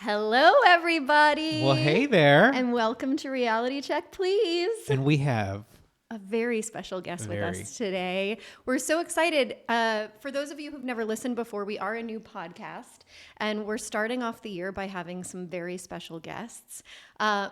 Hello, everybody. Well, hey there. And welcome to Reality Check, Please. And we have a very special guest with us today. We're so excited. For those of you who've never listened before, we are a new podcast, and we're starting off the year by having some very special guests.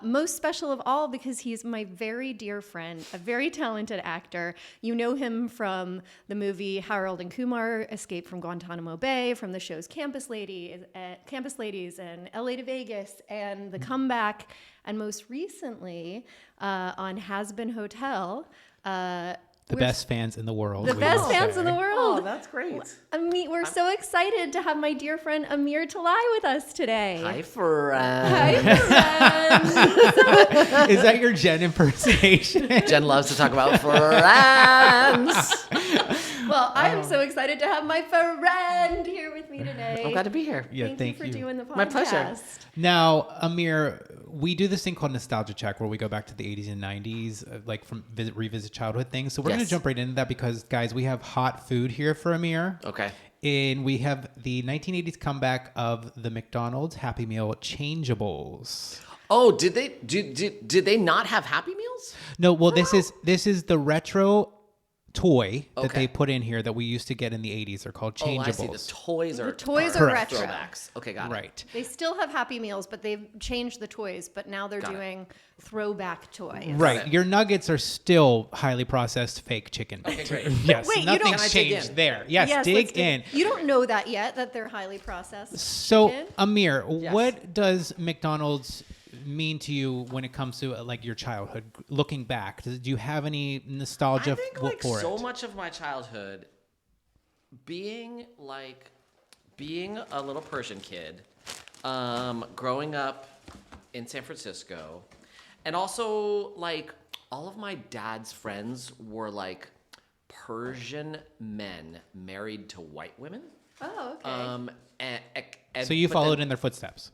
Most special of all because he's my very dear friend, a very talented actor. You know him from the movie Harold and Kumar Escape from Guantanamo Bay, from the shows Campus Ladies and LA to Vegas and The Comeback, and most recently on Hazbin Hotel. the best fans in the world. The best fans in the world. Oh, that's great. We're so excited to have my dear friend Amir Talai with us today. Hi, friend. Hi, friend. Is that your Jen impersonation? Jen loves to talk about friends. Well, I am so excited to have my friend here with me today. I'm glad to be here. Yeah, Thank you for doing the podcast. My pleasure. Now, Amir, we do this thing called Nostalgia Check where we go back to the 80s and 90s, like from revisit childhood things. So we're going to jump right into that because, guys, we have hot food here for Amir. Okay. And we have the 1980s comeback of the McDonald's Happy Meal Changeables. Oh, did they not have Happy Meals? No, well, this is the retro toy that Okay. they put in here that we used to get in the 80s. They're called Changeables. Oh, I see. The toys are Correct. retro. Throwbacks. Okay, got it. Right. They still have Happy Meals, but they've changed the toys. But now they're doing throwback toys. Right. Your nuggets are still highly processed fake chicken. Okay, great. Yes. Wait, you don't- nothing's Can I dig changed in? there. Yes, Yes, dig let's in. You don't know that yet, that they're highly processed. So, chicken? Amir, Yes. what does McDonald's mean to you when it comes to like your childhood? Looking back, do you have any nostalgia I think for so it? much of my childhood being a little Persian kid, growing up in San Francisco, and also like all of my dad's friends were like Persian men married to white women. Oh, okay. And, So you but followed then- in their footsteps.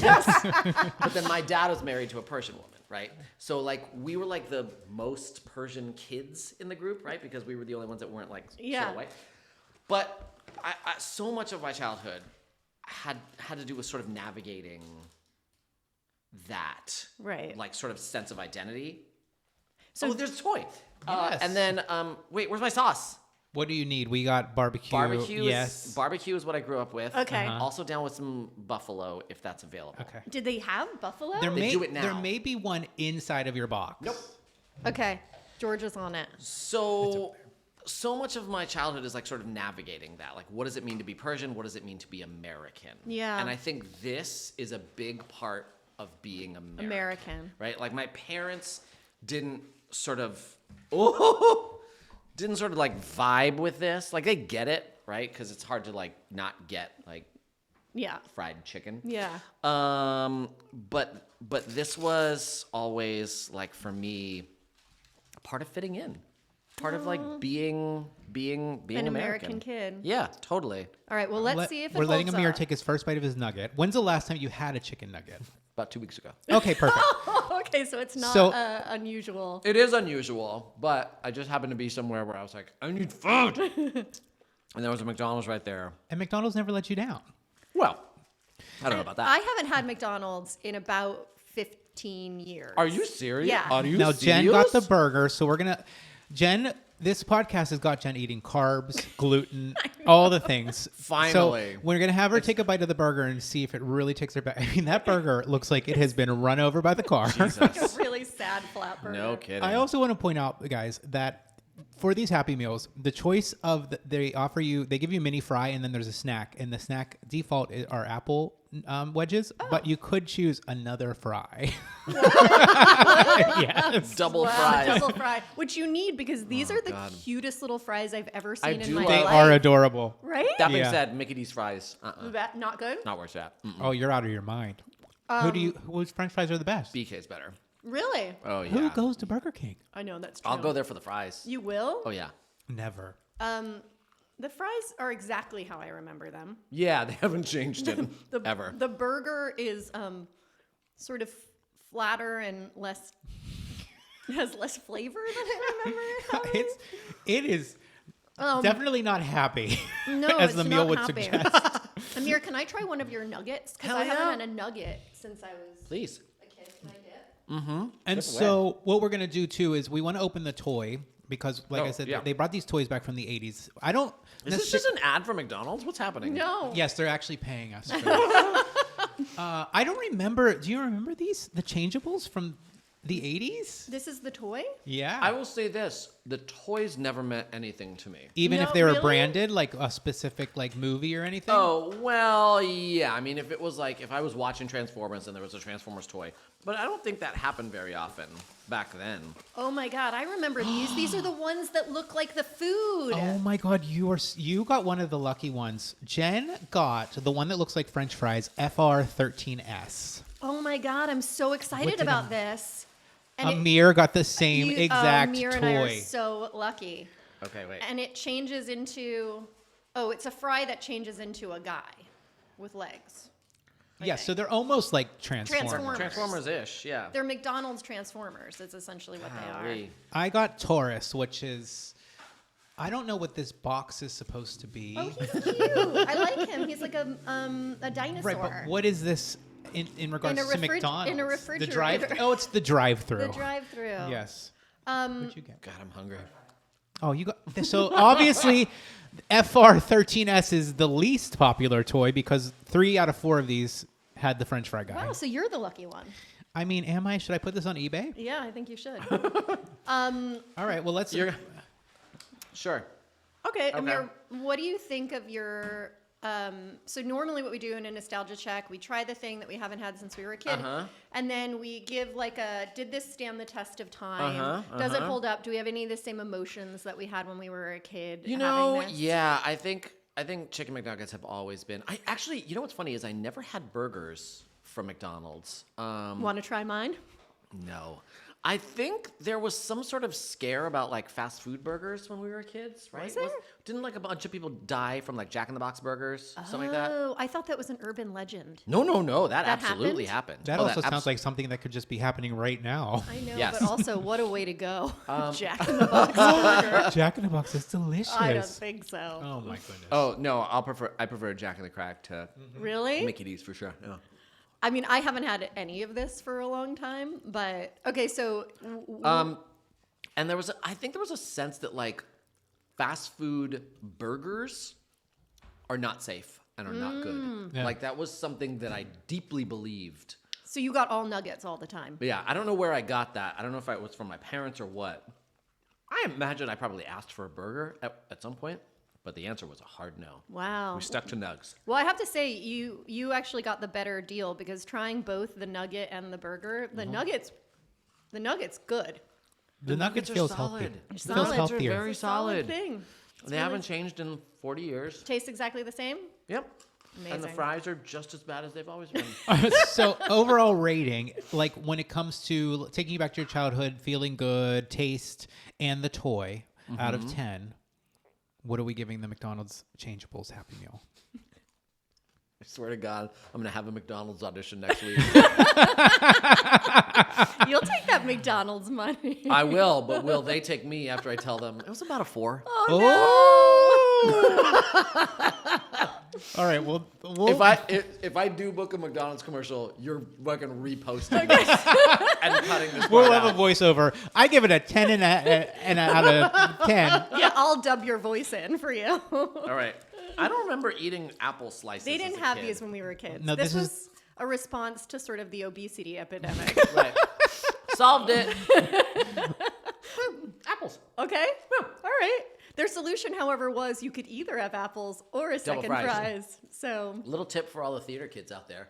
But then my dad was married to a Persian woman, right? So like we were like the most Persian kids in the group, right? Because we were the only ones that weren't like sort of white. But I so much of my childhood had to do with sort of navigating that, Right. like sort of sense of identity. So- There's a toy. Yes. And then wait, where's my sauce? What do you need? We got barbecue. Yes. Barbecue is what I grew up with. Okay. Also down with some buffalo if that's available. Okay. Did they have buffalo? There They may do it now. there may be one inside of your box. Nope. Okay. George is on it. So much of my childhood is like sort of navigating that. Like, what does it mean to be Persian? What does it mean to be American? Yeah. And I think this is a big part of being American. Right? Like, my parents didn't sort of like vibe with this. Like, they get it, right? Because it's hard to like not get like Yeah. fried chicken. Yeah. But this was always like for me part of fitting in, part of like being An American kid. Yeah, totally. All right. Well, let's see if it We're letting holds Amir up. take his first bite of his nugget. When's the last time you had a chicken nugget? About 2 weeks ago. Okay, perfect. Okay, so it's not So- unusual. It is unusual, but I just happened to be somewhere where I was like, I need food, and there was a McDonald's right there. And McDonald's never let you down. Well, I don't know about that. I haven't had McDonald's in about 15 years. Are you serious? Yeah. Are you Now, serious? Jen got the burger, so we're going to... Jen, this podcast has got Jen eating carbs, gluten, all the things. Finally. So we're going to have her take a bite of the burger and see if it really takes her back. I mean, that burger looks like it has been run over by the car. Like a really sad flat burger. No kidding. I also want to point out, guys, that for these Happy Meals, the choice of they give you mini fry and then there's a snack, and the snack default are apple wedges, but you could choose another fry. Yes. double Wow, fries. double fry, which you need because these are the God. cutest little fries I've ever I seen in do my love- They life. are adorable. Right? That being Yeah. said, Mickey D's fries, That not good? not worth that. Mm-mm. Oh, you're out of your mind. Whose French fries are the best? BK's better. Really? Oh yeah. Who goes to Burger King? I know that's true. I'll go there for the fries. You will? Oh yeah. Never. The fries are exactly how I remember them. Yeah, they haven't changed it ever. The burger is sort of flatter and less has less flavor than I remember it having. It is definitely not happy, No, as it's the meal not would happy. suggest. Amir, can I try one of your nuggets? Because Hell I haven't yeah. had a nugget since I was Please. a kid. Can I dip? And Dip so what we're gonna do too is we want to open the toy because, like Oh, I said, yeah. they brought these toys back from the 80s. I don't. Is this just an ad for McDonald's? What's happening? No. Yes, they're actually paying us. For this. I don't remember. Do you remember these? The Changeables from the 80s? This is the toy? Yeah. I will say this: the toys never meant anything to me. Even No, if they were really? branded, like a specific like movie or anything. Oh well, yeah. I mean, if it was like if I was watching Transformers and there was a Transformers toy, but I don't think that happened very often back then. Oh my God, I remember these. These are the ones that look like the food. Oh my God, you got one of the lucky ones. Jen got the one that looks like French fries, FR13S. Oh my God, I'm so excited did about this. And Amir got the same exact Amir toy. and I are so lucky. Okay, wait. And it changes into, it's a fry that changes into a guy with legs. Yeah, so they're almost like Transformers. Transformers-ish, yeah. They're McDonald's Transformers. It's essentially what they are. Golly. I got Taurus, which is I don't know what this box is supposed to be. Oh, he's cute. I like him. He's like a dinosaur. Right, but what is this in regards In a to refri- McDonald's? in a The refrigerator. drive. Oh, it's the drive-through. The drive-through. Yes. What'd you get? God, I'm hungry. Oh, you got so obviously FR13S is the least popular toy because 3 out of 4 of these had the French fry guy. Wow, so you're the lucky one. I mean, am I? Should I put this on eBay? Yeah, I think you should. All right. Well, let's. Sure. Okay, Amir, what do you think of your... so normally what we do in a nostalgia check, we try the thing that we haven't had since we were a kid, and then we give like did this stand the test of time? Does it hold up? Do we have any of the same emotions that we had when we were a kid? You know, having this? yeah, I think chicken McNuggets have always been. I actually, you know what's funny is I never had burgers from McDonald's. Want to try mine? No. I think there was some sort of scare about like fast food burgers when we were kids, right? Was there? Didn't like a bunch of people die from like Jack in the Box burgers, something like that? Oh, I thought that was an urban legend. No. That That absolutely happened. That Oh, also sounds like something that could just be happening right now. I know, Yes. but also what a way to go. Jack in the Box burger. Jack in the Box is delicious. I don't think so. Oh my goodness. Oh no, I prefer Jack in the Crack to Really? Mickey D's for sure. Yeah. I mean, I haven't had any of this for a long time, but okay, so And I think there was a sense that like fast food burgers are not safe and are not good. Yeah. Like that was something that I deeply believed. so you got all nuggets all the time. But yeah, I don't know where I got that. I don't know if it was from my parents or what. I imagine I probably asked for a burger at some point, but the answer was a hard no. Wow. We stuck to nugs. Well, I have to say, you actually got the better deal because trying both the nugget and the burger, the nugget's good. The nuggets are feels solid. healthy. They're It solid. feels They're healthier. very It's a solid solid. thing. They haven't changed in 40 years. Tastes exactly the same. Yep. And the Amazing. fries are just as bad as they've always been. So overall rating, like when it comes to taking you back to your childhood, feeling good, taste, and the toy, out of 10, what are we giving the McDonald's Changeables Happy Meal? I swear to God, I'm going to have a McDonald's audition next week. You'll take that McDonald's money. I will, but will they take me after I tell them? It was about a 4. All right. Well, If I do book a McDonald's commercial, you're fucking reposting this and cutting this we'll part have a out. voiceover. I give it a 10 and out of 10. Yeah, I'll dub your voice in for you. All right. I don't remember eating apple slices. They as didn't a have kid. these when we were kids. No, this this was is- a response to sort of the obesity epidemic. Right. Solved it. Apples. Okay? All right. Their solution, however, was you could either have apples or a Double second fries. fries. So, Little tip for all the theater kids out there.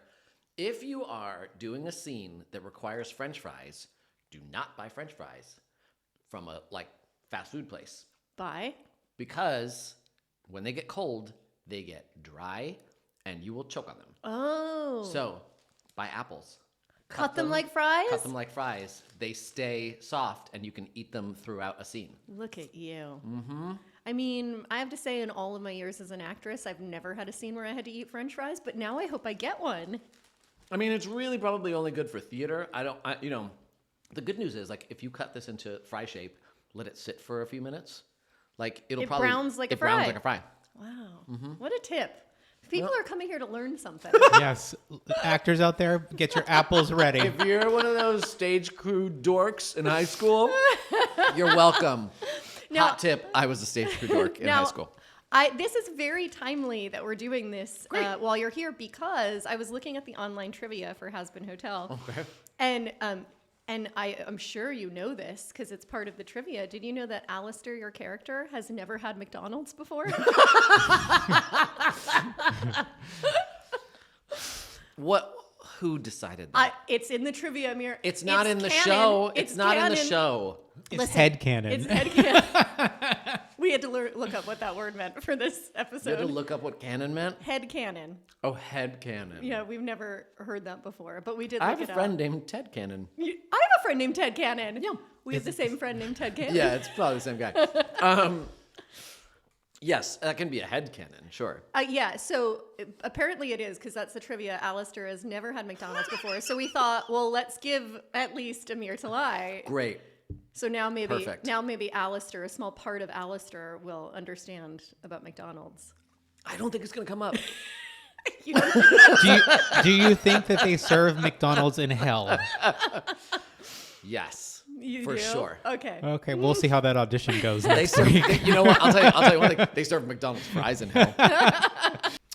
If you are doing a scene that requires French fries, do not buy French fries from a fast food place. bye. Because when they get cold, they get dry and you will choke on them. Oh. So buy apples. Cut them like fries? Cut them like fries. They stay soft and you can eat them throughout a scene. Look at you. Mm-hmm. I mean, I have to say, in all of my years as an actress, I've never had a scene where I had to eat French fries, but now I hope I get one. I mean, it's really probably only good for theater. The good news is, if you cut this into fry shape, let it sit for a few minutes, It browns like a fry. browns like a fry. Wow. What a tip. People are coming here to learn something. Yes. Actors out there, get your apples ready. If you're one of those stage crew dorks in high school, you're welcome. Now- Hot tip, I was a stage crew dork in high school. This is very timely that we're doing this while you're here, because I was looking at the online trivia for Hazbin Hotel. Okay. And I'm sure you know this because it's part of the trivia. Did you know that Alastor, your character, has never had McDonald's before? Who decided that? It's in the trivia, Amir. It's not in the canon. show. It's not in the canon. show. It's headcanon. It's headcanon. We had to look up what that word meant for this You episode. had to look up what canon meant? Headcanon. Oh, head canon. Yeah, we've never heard that before, but we did I look have it a friend up. named Ted Cannon. I have a friend named Ted Cannon. Yeah. We have the same friend named Ted Cannon. Yeah, it's probably the same guy. Yes, that can be a head canon, sure. Yeah, so apparently it is, because that's the trivia. Alastor has never had McDonald's before. So we thought, well, let's give at least Amir Talai. Great. So now maybe Perfect. Alastor, a small part of Alastor, will understand about McDonald's. I don't think it's going to come up. You know? Do you think that they serve McDonald's in hell? Yes. You For do? sure. Okay. Okay, we'll see how that audition goes They next serve, week. you know what? I'll tell you one thing. They serve McDonald's fries in hell.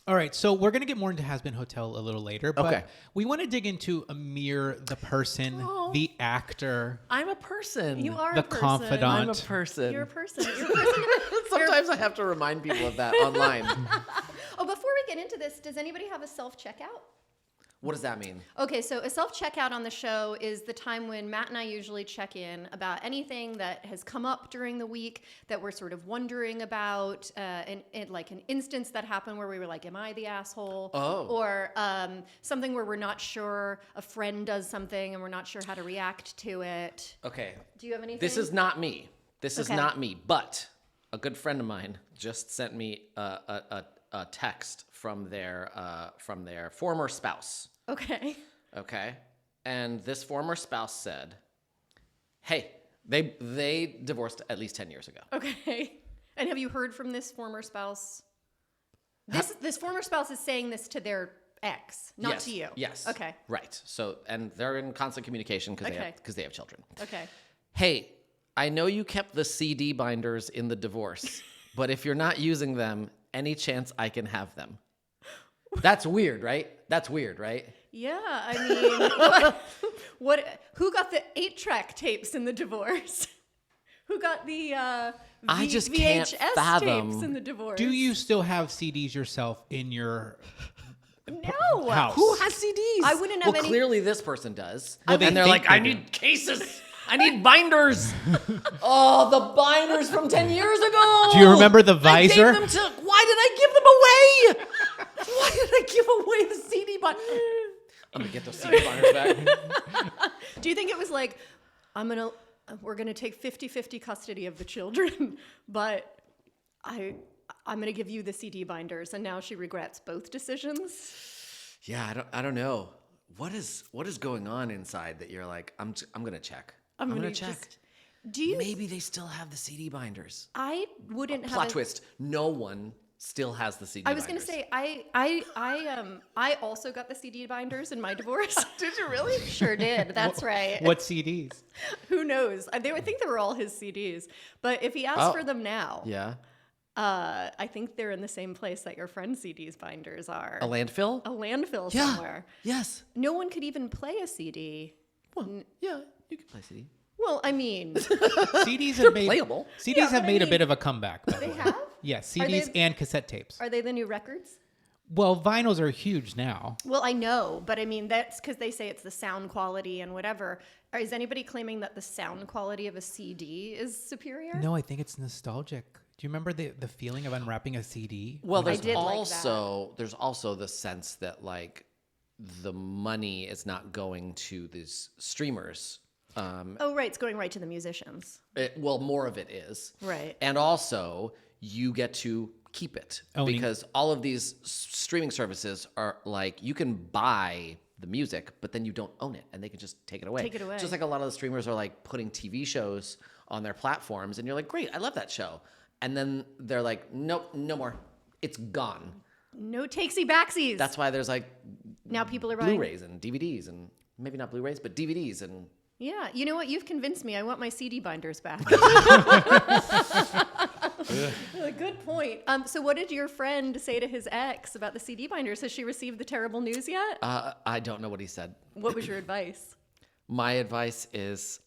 All right, so we're going to get more into Hazbin Hotel a little later, but Okay. we want to dig into Amir, the person, the actor, I'm a person. You are the a person. confidant. I'm a person. You're a person. You're a person. Sometimes I have to remind people of that online. Oh, before we get into this, does anybody have a self-checkout? What does that mean? Okay, so a self-checkout on the show is the time when Matt and I usually check in about anything that has come up during the week that we're sort of wondering about, and like an instance that happened where we were like, am I the asshole? Oh. Or something where we're not sure, a friend does something and we're not sure how to react to it. Okay. Do you have anything? This is not me. This is Okay. not me. But a good friend of mine just sent me a text from their former spouse. Okay. Okay. And this former spouse said, hey, they divorced at least 10 years ago. Okay. And have you heard from this former spouse? This former spouse is saying this to their ex, not Yes. to you. Yes. Okay. Right. So, and they're in constant communication because Okay. they have children. Okay. Hey, I know you kept the CD binders in the divorce, but if you're not using them, any chance I can have them? That's weird, right? That's weird, right? Yeah, I mean, who got the 8-track tapes in the divorce? Who got the I just can't VHS fathom. tapes in the divorce? Do you still have CDs yourself in your No. house? Who has CDs? I wouldn't have well, any- clearly this person does. Well, they and they're think like, I they do. need cases. I need binders. Oh, the binders from 10 years ago. Do you remember the I visor? gave them to, why did I give them away? Why did I give away the CD binders? I'm going to get those CD binders back. Do you think it was like, we're gonna take 50-50 custody of the children, but I'm gonna give you the CD binders, and now she regrets both decisions? Yeah, I don't know. What is going on inside that you're like, I'm going to check. I'm going to check. Do you? Maybe they still have the CD binders. I wouldn't have. Plot twist. No one still has the CD I binders. was gonna say I also got the CD binders in my divorce. Did you really? Sure did. That's right. What CDs? Who knows? I think they were all his CDs. But if he asks for them now, Yeah. I think they're in the same place that your friend's CDs binders are. A landfill? A landfill Yeah. somewhere. Yes. No one could even play a CD. Well, yeah, you can play CD. Well, I mean, CDs have made playable. CDs Yeah, have but I made a mean- bit of a comeback. By the they way. have. Yes, Are CDs they- and cassette tapes. Are they the new records? Well, vinyls are huge now. Well, I know, but I mean that's because they say it's the sound quality and whatever. Is anybody claiming that the sound quality of a CD is superior? No, I think it's nostalgic. Do you remember the feeling of unwrapping a CD? Well, I there's did like also the sense that like the money is not going to these streamers. Oh, right. It's going right to the musicians. Well, more of it is. Right. And also, you get to keep it Owning. because all of these streaming services are like you can buy the music, but then you don't own it, and they can just take it away. Take it away. Just like a lot of the streamers are like putting TV shows on their platforms, and you're like, great, I love that show, and then they're like, nope, no more, it's gone. No takesy backsies. That's why there's like now people are buying Blu-rays and DVDs, and maybe not Blu-rays, but DVDs. And yeah, you know what? You've convinced me. I want my CD binders back. Good point. So what did your friend say to his ex about the CD binders? Has she received the terrible news yet? I don't know what he said. What was your advice? My advice is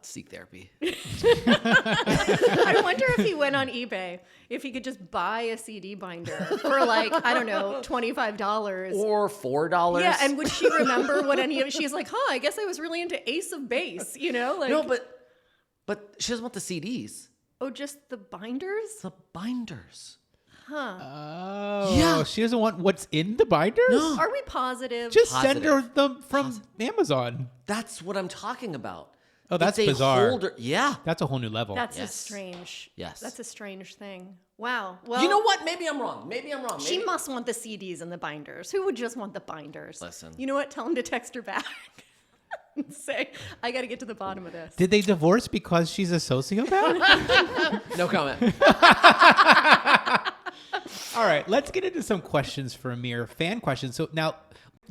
seek therapy. I wonder if he went on eBay, if he could just buy a CD binder for like, I don't know, $25. Or $4. Yeah, and would she remember what any of she's like, I guess I was really into Ace of Base, you know? Like, no, but she doesn't want the CDs. Oh, just the binders? The binders. Oh, Yeah. She doesn't want what's in the binders? No. Are we positive? Just Positive. send her them from Amazon. That's what I'm talking about. Oh, that's It's a bizarre. holder- Yeah. That's a whole new level. That's Yes. a strange. Yes. That's a strange thing. Wow. Well, You know what? Maybe I'm wrong. She must want the CDs and the binders. Who would just want the binders? Listen. You know what? Tell him to text her back and say, I got to get to the bottom of this. Did they divorce because she's a sociopath? No comment. All right, let's get into some questions for Amir, fan questions. So now,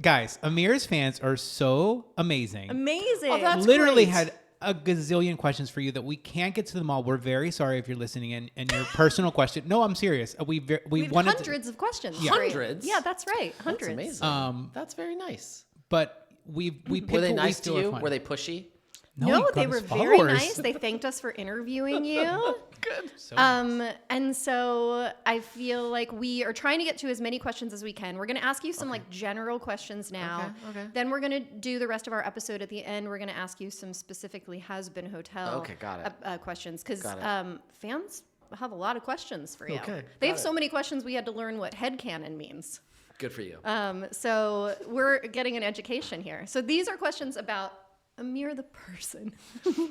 guys, Amir's fans are so amazing. Amazing. Oh, that's Literally great. had a gazillion questions for you that we can't get to them all. We're very sorry if you're listening and your personal question. No, I'm serious. We We've wanted hundreds of questions. Yeah. Great. Hundreds? Yeah, that's right. That's Hundreds. amazing. That's very nice. but we picked Were they what we nice to feel are you? fun. Were they pushy? No, he they got were his very followers. nice. They thanked us for interviewing you. Good. So And so I feel like we are trying to get to as many questions as we can. We're going to ask you some like general questions now. Okay. Then we're going to do the rest of our episode at the end. We're going to ask you some specifically Hazbin Hotel Okay, got it. questions because Got it. fans have a lot of questions for you. Okay, They got have so many questions we had to learn what headcanon means. Good for you. So we're getting an education here. So these are questions about Amir the person,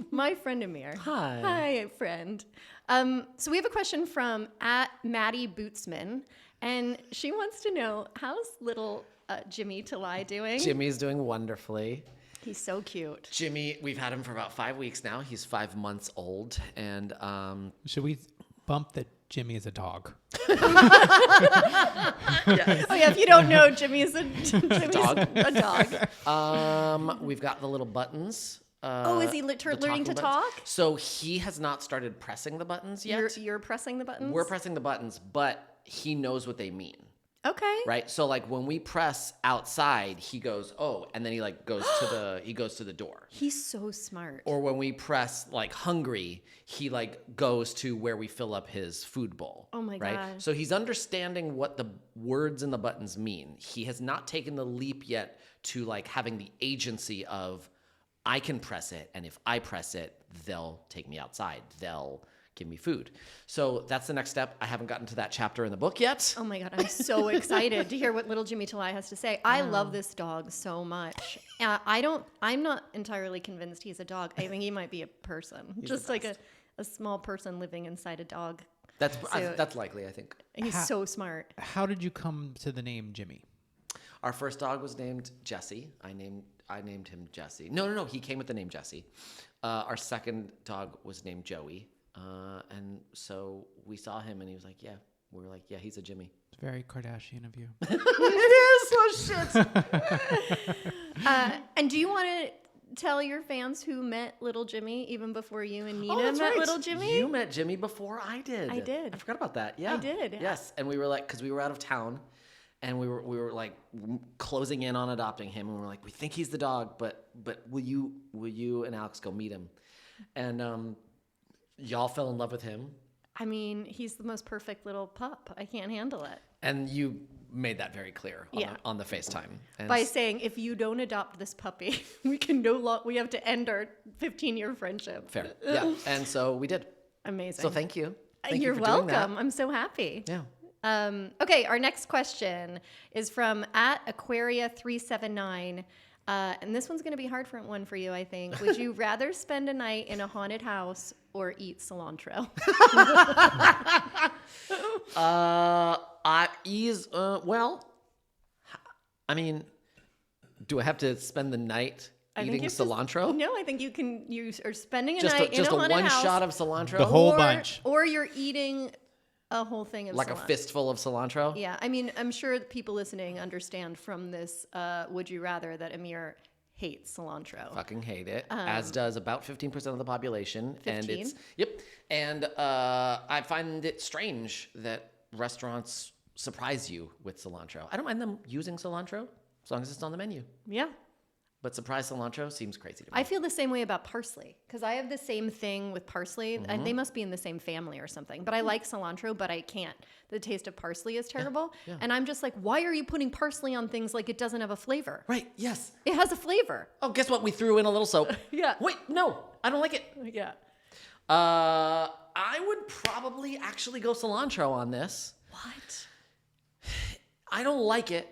my friend Amir. Hi. Hi, friend. So we have a question from @MaddieBootsman, and she wants to know, how's little Jimmy Talai doing? Jimmy's doing wonderfully. He's so cute. Jimmy, we've had him for about 5 weeks now. He's 5 months old, and should we bump that Jimmy is a dog? Oh yeah, if you don't know, Jimmy's a dog. A dog. we've got the little buttons. Oh, is he the learning to talking buttons. talk? So he has not started pressing the buttons yet. You're pressing the buttons? We're pressing the buttons, but he knows what they mean. Okay. Right? So like when we press outside, he goes, "Oh," and then he like goes to the door. He's so smart. Or when we press like hungry, he like goes to where we fill up his food bowl. Oh my right? God. So he's understanding what the words in the buttons mean. He has not taken the leap yet to like having the agency of I can press it, and if I press it, they'll take me outside. They'll give me food. So that's the next step. I haven't gotten to that chapter in the book yet. Oh my God, I'm so excited to hear what little Jimmy Talai has to say. I love this dog so much. I'm not entirely convinced he's a dog. I think he might be a person. Just like a small person living inside a dog. That's likely, I think. He's so smart. How did you come to the name Jimmy? Our first dog was named Jesse. I named him Jesse. No. He came with the name Jesse. Our second dog was named Joey. And so we saw him and he was like, yeah. We were like, yeah, he's a Jimmy. It's very Kardashian of you. It is. Oh, shit. And do you want to tell your fans who met little Jimmy even before you and Nina that's met right. little Jimmy? You met Jimmy before I did. I did. I forgot about that. Yeah. I did. Yes. And we were like, because we were out of town and we were like closing in on adopting him. And we were like, we think he's the dog, but will you and Alex go meet him? And, y'all fell in love with him. I mean, he's the most perfect little pup. I can't handle it. And you made that very clear on the FaceTime. And By saying, if you don't adopt this puppy, we have to end our 15-year friendship. fair. Yeah. And so we did. Amazing. So thank you. Thank You're you for doing that. welcome. I'm so happy. Yeah. Okay, our next question is from @Aquaria379. And this one's going to be hard one for you, I think. Would you rather spend a night in a haunted house or eat cilantro? I mean, do I have to spend the night eating cilantro? No, I think you are spending a Just night in a just a haunted one house. shot of cilantro? The whole bunch. Or you're eating A whole thing of like a fistful of cilantro. Yeah, I mean, I'm sure the people listening understand from this Would You Rather that Amir hates cilantro. Fucking hate it, as does about 15% of the population. 15? And it's and I find it strange that restaurants surprise you with cilantro. I don't mind them using cilantro as long as it's on the menu. Yeah. But surprise cilantro seems crazy to me. I feel the same way about parsley because I have the same thing with parsley. They must be in the same family or something. But I like cilantro, but I can't. The taste of parsley is terrible. Yeah. And I'm just like, why are you putting parsley on things like it doesn't have a flavor? Right, yes. It has a flavor. Oh, guess what? We threw in a little soap. Yeah. Wait, no, I don't like it. Yeah. I would probably actually go cilantro on this. What? I don't like it,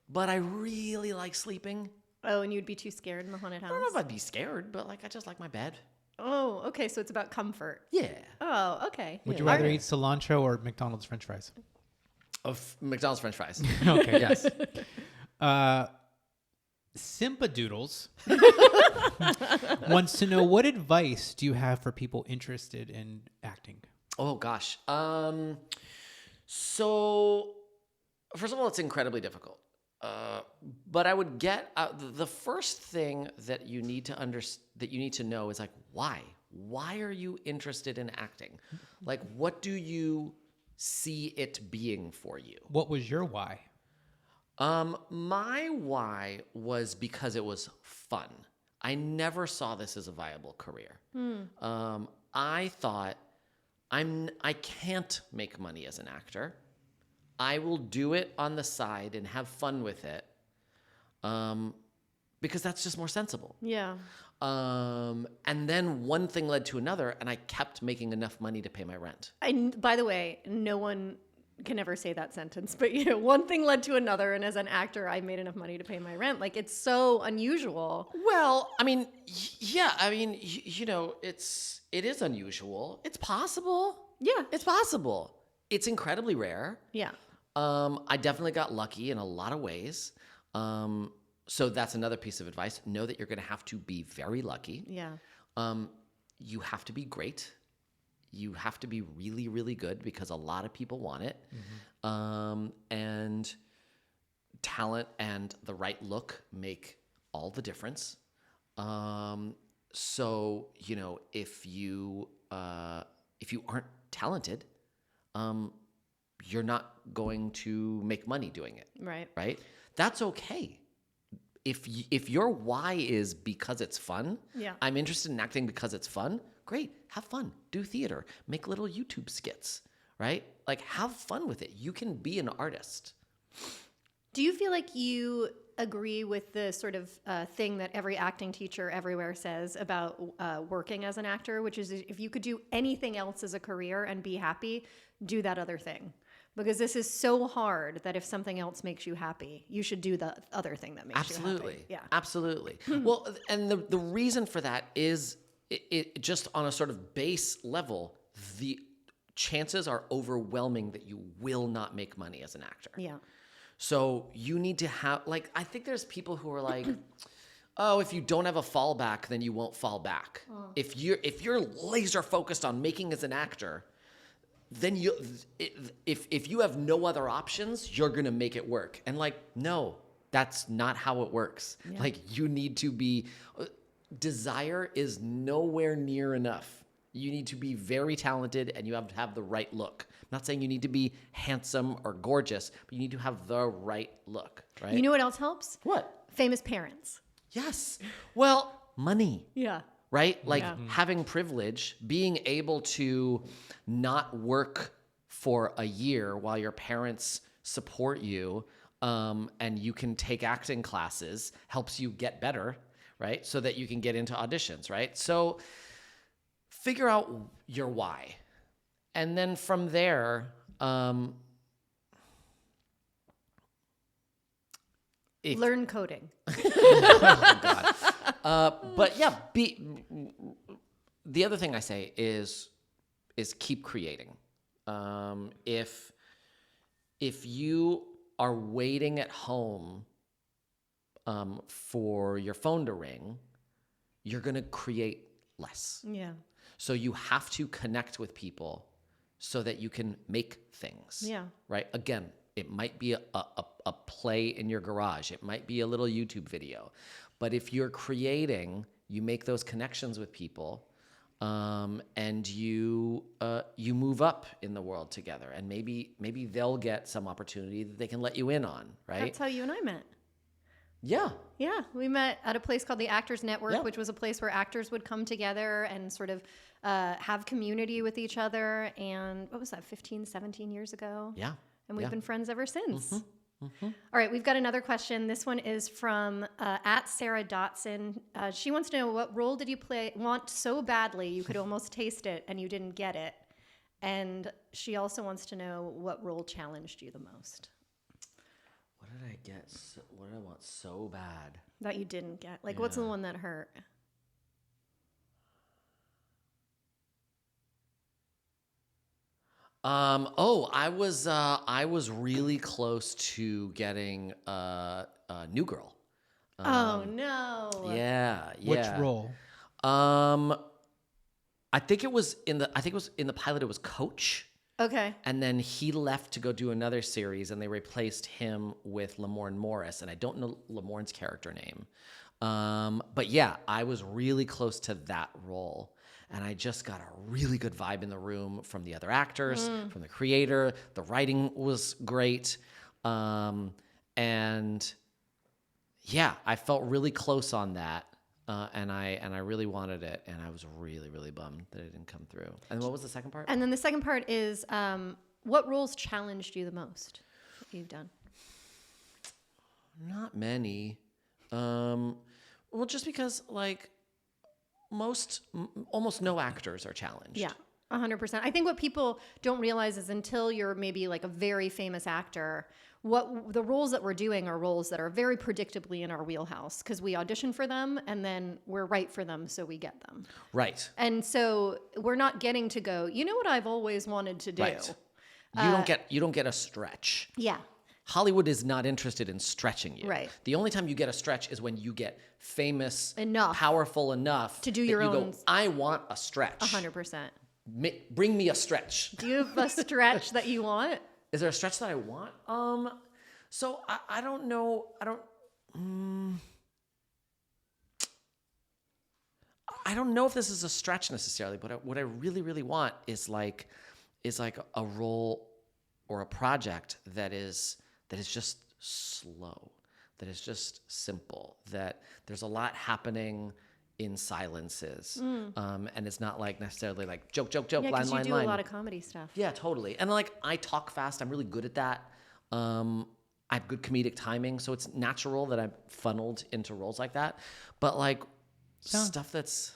but I really like sleeping. Oh, and you'd be too scared in the haunted house? I don't know if I'd be scared, but like I just like my bed. Oh, okay. So it's about comfort. Yeah. Oh, okay. Would you rather eat cilantro or McDonald's French fries? Of McDonald's French fries. Okay. Yes. Simpadoodles wants to know, what advice do you have for people interested in acting? Oh gosh. So first of all, it's incredibly difficult. But I would get the first thing that you need to know is like, why? Why are you interested in acting? Like, what do you see it being for you? What was your why? My why was because it was fun. I never saw this as a viable career. I thought I can't make money as an actor. I will do it on the side and have fun with it, because that's just more sensible. Yeah. And then one thing led to another, and I kept making enough money to pay my rent. By the way, no one can ever say that sentence, but one thing led to another, and as an actor, I made enough money to pay my rent. Like, it's so unusual. Well, I mean, yeah, I mean, it is unusual. It's possible. Yeah. It's possible. It's incredibly rare. Yeah. I definitely got lucky in a lot of ways. So that's another piece of advice. Know that you're going to have to be very lucky. Yeah. You have to be great. You have to be really, really good because a lot of people want it. And talent and the right look make all the difference. So, if you aren't talented, you're not going to make money doing it. Right. Right? That's okay. If your why is because it's fun, Yeah. I'm interested in acting because it's fun, great. Have fun. Do theater. Make little YouTube skits, right? Like, have fun with it. You can be an artist. Do you feel like you agree with the sort of thing that every acting teacher everywhere says about working as an actor, which is if you could do anything else as a career and be happy, do that other thing? Because this is so hard that if something else makes you happy, you should do the other thing that makes you happy. Yeah. Absolutely. Well, and the reason for that is it just on a sort of base level, the chances are overwhelming that you will not make money as an actor. Yeah. So you need to have, like, I think there's people who are like, oh, if you don't have a fallback, then you won't fall back. If you're laser focused on making as an actor, then if you have no other options, you're going to make it work. And like, no, that's not how it works. Yeah. Like, you need to be, desire is nowhere near enough. You need to be very talented and you have to have the right look. I'm not saying you need to be handsome or gorgeous, but you need to have the right look, right? You know what else helps? What? Famous parents. Yes. Well, money. Yeah. Right? Like having privilege, being able to not work for a year while your parents support you, and you can take acting classes, helps you get better, right? So that you can get into auditions, right? So figure out your why. And then from there, learn coding. But yeah, the other thing I say is keep creating. If you are waiting at home for your phone to ring, you're going to create less. Yeah. So you have to connect with people so that you can make things. Yeah. Right? Again, it might be a play in your garage. It might be a little YouTube video. But if you're creating, you make those connections with people, and you move up in the world together. And maybe they'll get some opportunity that they can let you in on, right? That's how you and I met. Yeah. Yeah, we met at a place called the Actors Network, Yeah. which was a place where actors would come together and sort of have community with each other. And what was that, 15, 17 years ago? Yeah. And we've been friends ever since. Mm-hmm. All right, we've got another question. This one is from at Sarah Dotson. She wants to know, what role did you want so badly you could almost taste it and you didn't get it? And she also wants to know, what role challenged you the most? What did I get? What did I want so bad? That you didn't get. Like, what's the one that hurt? I was really close to getting a New Girl. Oh no. Yeah. Which role? I think it was in the pilot. It was Coach. Okay. And then he left to go do another series, and they replaced him with Lamorne Morris. And I don't know Lamorne's character name. But yeah, I was really close to that role. And I just got a really good vibe in the room from the other actors, from the creator. The writing was great. And yeah, I felt really close on that. And I really wanted it, and I was really, really bummed that it didn't come through. And what was the second part? And then the second part is, what roles challenged you the most that you've done? Not many. Well, just because almost no actors are challenged. Yeah, 100%. I think what people don't realize is until you're maybe like a very famous actor, what the roles that we're doing are roles that are very predictably in our wheelhouse because we audition for them and then we're right for them, so we get them. Right. And so we're not getting to go, you know what I've always wanted to do. Right. You don't get a stretch. Yeah. Hollywood is not interested in stretching you. Right. The only time you get a stretch is when you get famous Enough. powerful enough To do that your you own- go, I want a stretch. 100%. Bring me a stretch. Do you have a stretch that you want? Is there a stretch that I want? So I don't know. I don't know if this is a stretch necessarily, but what I really, really want is like a role or a project that is just slow, that is just simple, that there's a lot happening in silences, and it's not like necessarily like joke, Yeah, line, because you line, do line. a lot of comedy stuff. Yeah, totally. And I talk fast. I'm really good at that. I have good comedic timing, so it's natural that I'm funneled into roles like that. But stuff that's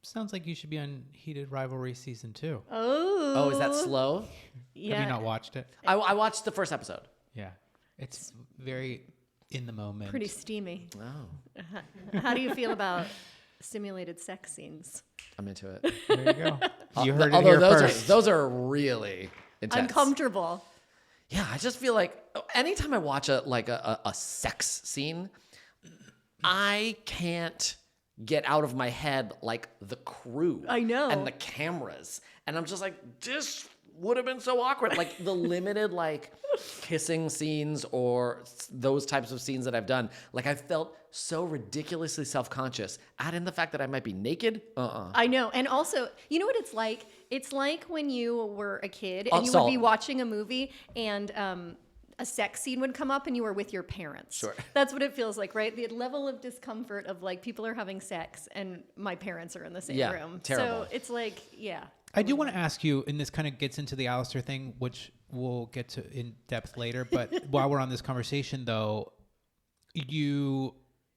Sounds like you should be on Heated Rivalry season 2. Oh, is that slow? Yeah. Have you not watched it? I watched the first episode. Yeah, it's very in the moment. Pretty steamy. Oh, How do you feel about simulated sex scenes? I'm into it. There you go. You heard it Although here those first. those are really intense. Uncomfortable. Yeah, I just feel like anytime I watch a sex scene, I can't get out of my head the crew. I know. And the cameras. And I'm just like, this would have been so awkward. The limited kissing scenes or those types of scenes that I've done. I felt so ridiculously self-conscious. Add in the fact that I might be naked. I know. And also, you know what it's like? It's like when you were a kid and you So- would be watching a movie and a sex scene would come up and you were with your parents. Sure. That's what it feels like, right? The level of discomfort of people are having sex and my parents are in the same Yeah, room. terrible. So it's yeah. I do want to ask you, and this kind of gets into the Alastor thing, which we'll get to in depth later. But while we're on this conversation, though, you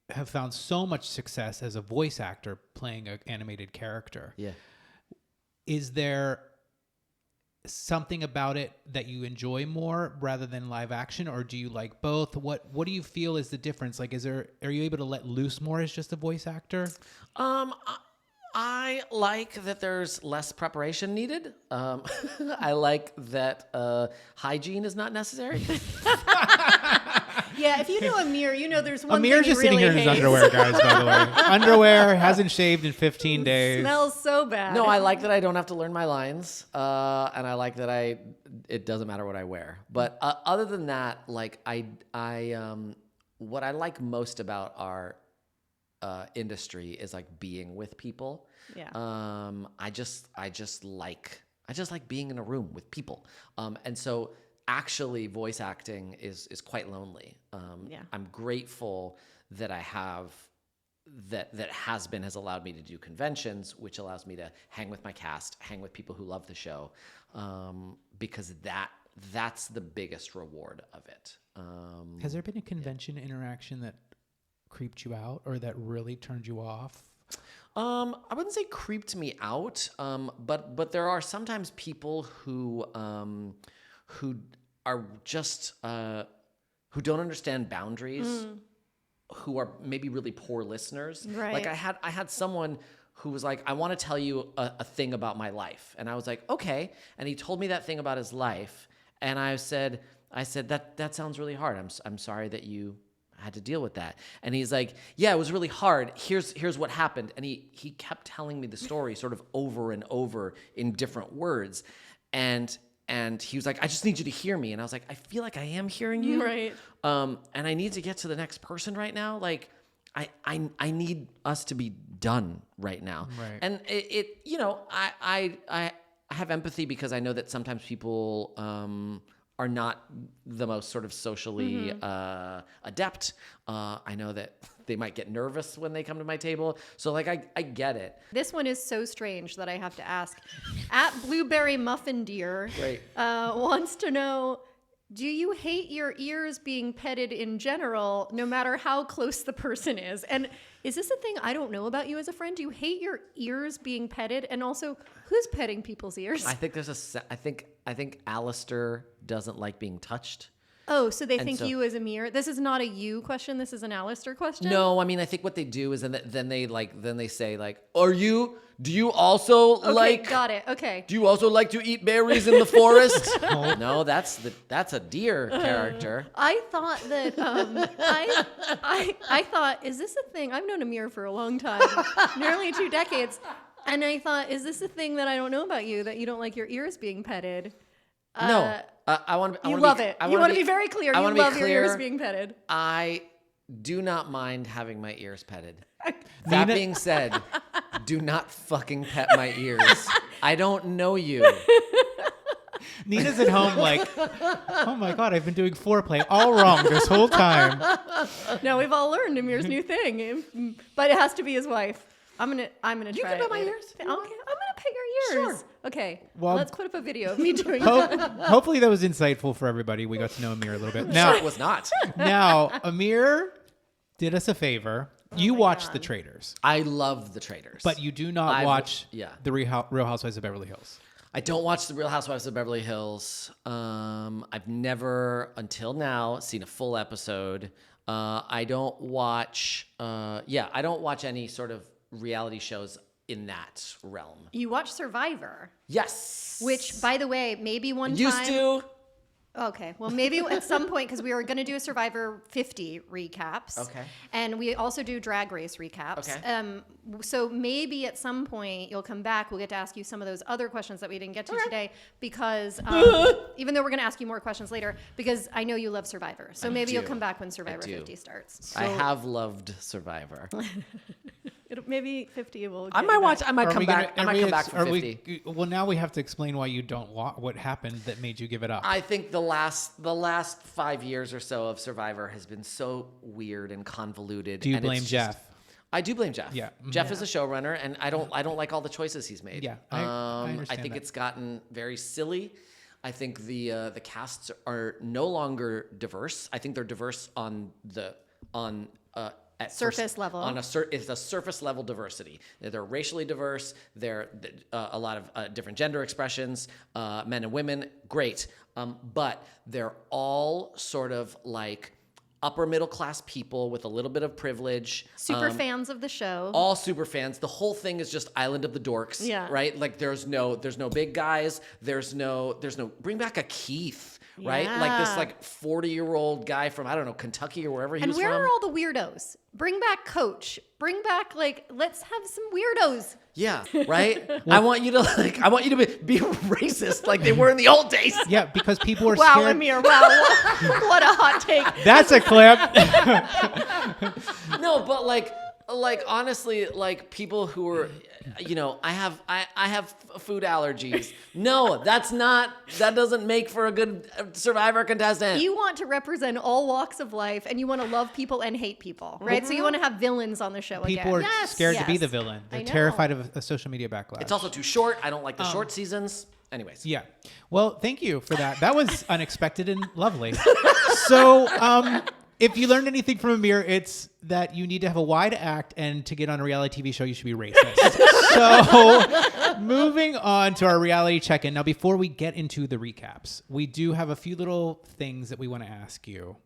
have found so much success as a voice actor playing an animated character. Yeah. Is there something about it that you enjoy more rather than live action, or do you like both? What do you feel is the difference? Are you able to let loose more as just a voice actor? I like that there's less preparation needed. I like that hygiene is not necessary. Yeah, if you know Amir, you know there's one Amir's thing just he really sitting here in his hates. underwear, guys, by the way. Underwear, hasn't shaved in 15 days. Smells so bad. No, I like that I don't have to learn my lines, and I like that it doesn't matter what I wear. But other than that, like what I like most about our industry is like being with people. Yeah. I just like being in a room with people. And so actually voice acting is quite lonely. Yeah. I'm grateful that I have that Hazbin has allowed me to do conventions, which allows me to hang with my cast, hang with people who love the show, because that's the biggest reward of it. Has there been a convention interaction that creeped you out or that really turned you off? I wouldn't say creeped me out, but there are sometimes people who are just who don't understand boundaries, who are maybe really poor listeners. Right. Like I had someone who was like, I want to tell you a thing about my life, and I was like, okay, and he told me that thing about his life, and I said that sounds really hard. I'm sorry that you had to deal with that. And he's like, yeah, it was really hard. Here's what happened. And he kept telling me the story sort of over and over in different words. And he was like, I just need you to hear me. And I was like, I feel like I am hearing you. Right. And I need to get to the next person right now. Like I need us to be done right now. Right. And I have empathy because I know that sometimes people are not the most sort of socially adept. I know that they might get nervous when they come to my table. So like I get it. This one is so strange that I have to ask. At Blueberry Muffin Deer Great. wants to know, do you hate your ears being petted in general, no matter how close the person is? And is this a thing I don't know about you as a friend? Do you hate your ears being petted? And also, who's petting people's ears? I think I think Alastor doesn't like being touched. Oh, so they think you as Amir. This is not a you question. This is an Alastor question. No, I mean I think what they do is then they say like, do you also like? Got it. Okay. Do you also like to eat berries in the forest? No, that's a deer character. I thought that I thought, is this a thing? I've known Amir for a long time, nearly 2 decades, and I thought, is this a thing that I don't know about you, that you don't like your ears being petted? No, I want to. You love it. You want to be very clear. You love your ears being petted. I do not mind having my ears petted. That being said, do not fucking pet my ears. I don't know you. Nina's at home like, oh my God, I've been doing foreplay all wrong this whole time. No, we've all learned Amir's new thing, but it has to be his wife. I'm gonna try. You can pet my ears. Okay, I'm gonna pet your ears. Sure. Okay. Well, let's put up a video of me doing that. Hopefully that was insightful for everybody. We got to know Amir a little bit. No, it was not. Now, Amir did us a favor. You my watched God. The Traitors, I love the Traitors, but you do not watch yeah. the Real Housewives of Beverly Hills. I don't watch the Real Housewives of Beverly Hills. I've never, until now, seen a full episode. I don't watch. I don't watch any sort of reality shows in that realm. You watch Survivor, Yes. which, by the way, maybe one Used time. to. Okay, well, maybe at some point, because we were going to do a Survivor 50 recaps. Okay. And we also do Drag Race recaps. Okay. So maybe at some point you'll come back. We'll get to ask you some of those other questions that we didn't get to today, because even though we're going to ask you more questions later, because I know you love Survivor. So maybe you'll come back when Survivor 50 starts. I have loved Survivor. Maybe 50 will. I might watch. I might come back. I might come back for 50. Well, now we have to explain why you don't what happened that made you give it up. I think the last 5 years or so of Survivor has been so weird and convoluted. Do you and blame Jeff? I do blame Jeff. Yeah. Jeff is a showrunner, and I don't like all the choices he's made. Yeah, I understand think that. it's gotten very silly. I think the casts are no longer diverse. I think they're diverse at Surface level. It's a surface level diversity. They're racially diverse. They're a lot of different gender expressions, men and women. Great, but they're all sort of like upper middle class people with a little bit of privilege. Super fans of the show. All super fans. The whole thing is just Island of the Dorks. Yeah. Right. Like there's no big guys. There's no. Bring back a Keith. right? Like this Yeah. like 40-year-old guy from, I don't know, Kentucky or wherever he And was where from. are all the weirdos? Bring back Coach. Bring back, like, let's have some weirdos. Yeah, right? I want you to be racist like they were in the old days. Yeah, because people are Wow, scared. Amir, wow. What a hot take. That's a clip. No, but like honestly, like people who are, I have food allergies. No, that doesn't make for a good Survivor contestant. You want to represent all walks of life, and you want to love people and hate people, right? So you want to have villains on the show People again. are scared to be the villain. I They're know. terrified of a social media backlash. It's also too short. I don't like the short seasons. Anyways. Yeah. Well, thank you for that. That was unexpected and lovely. So, if you learned anything from Amir, it's that you need to have a wide act, and to get on a reality TV show, you should be racist. So, moving on to our reality check-in. Now, before we get into the recaps, we do have a few little things that we want to ask you.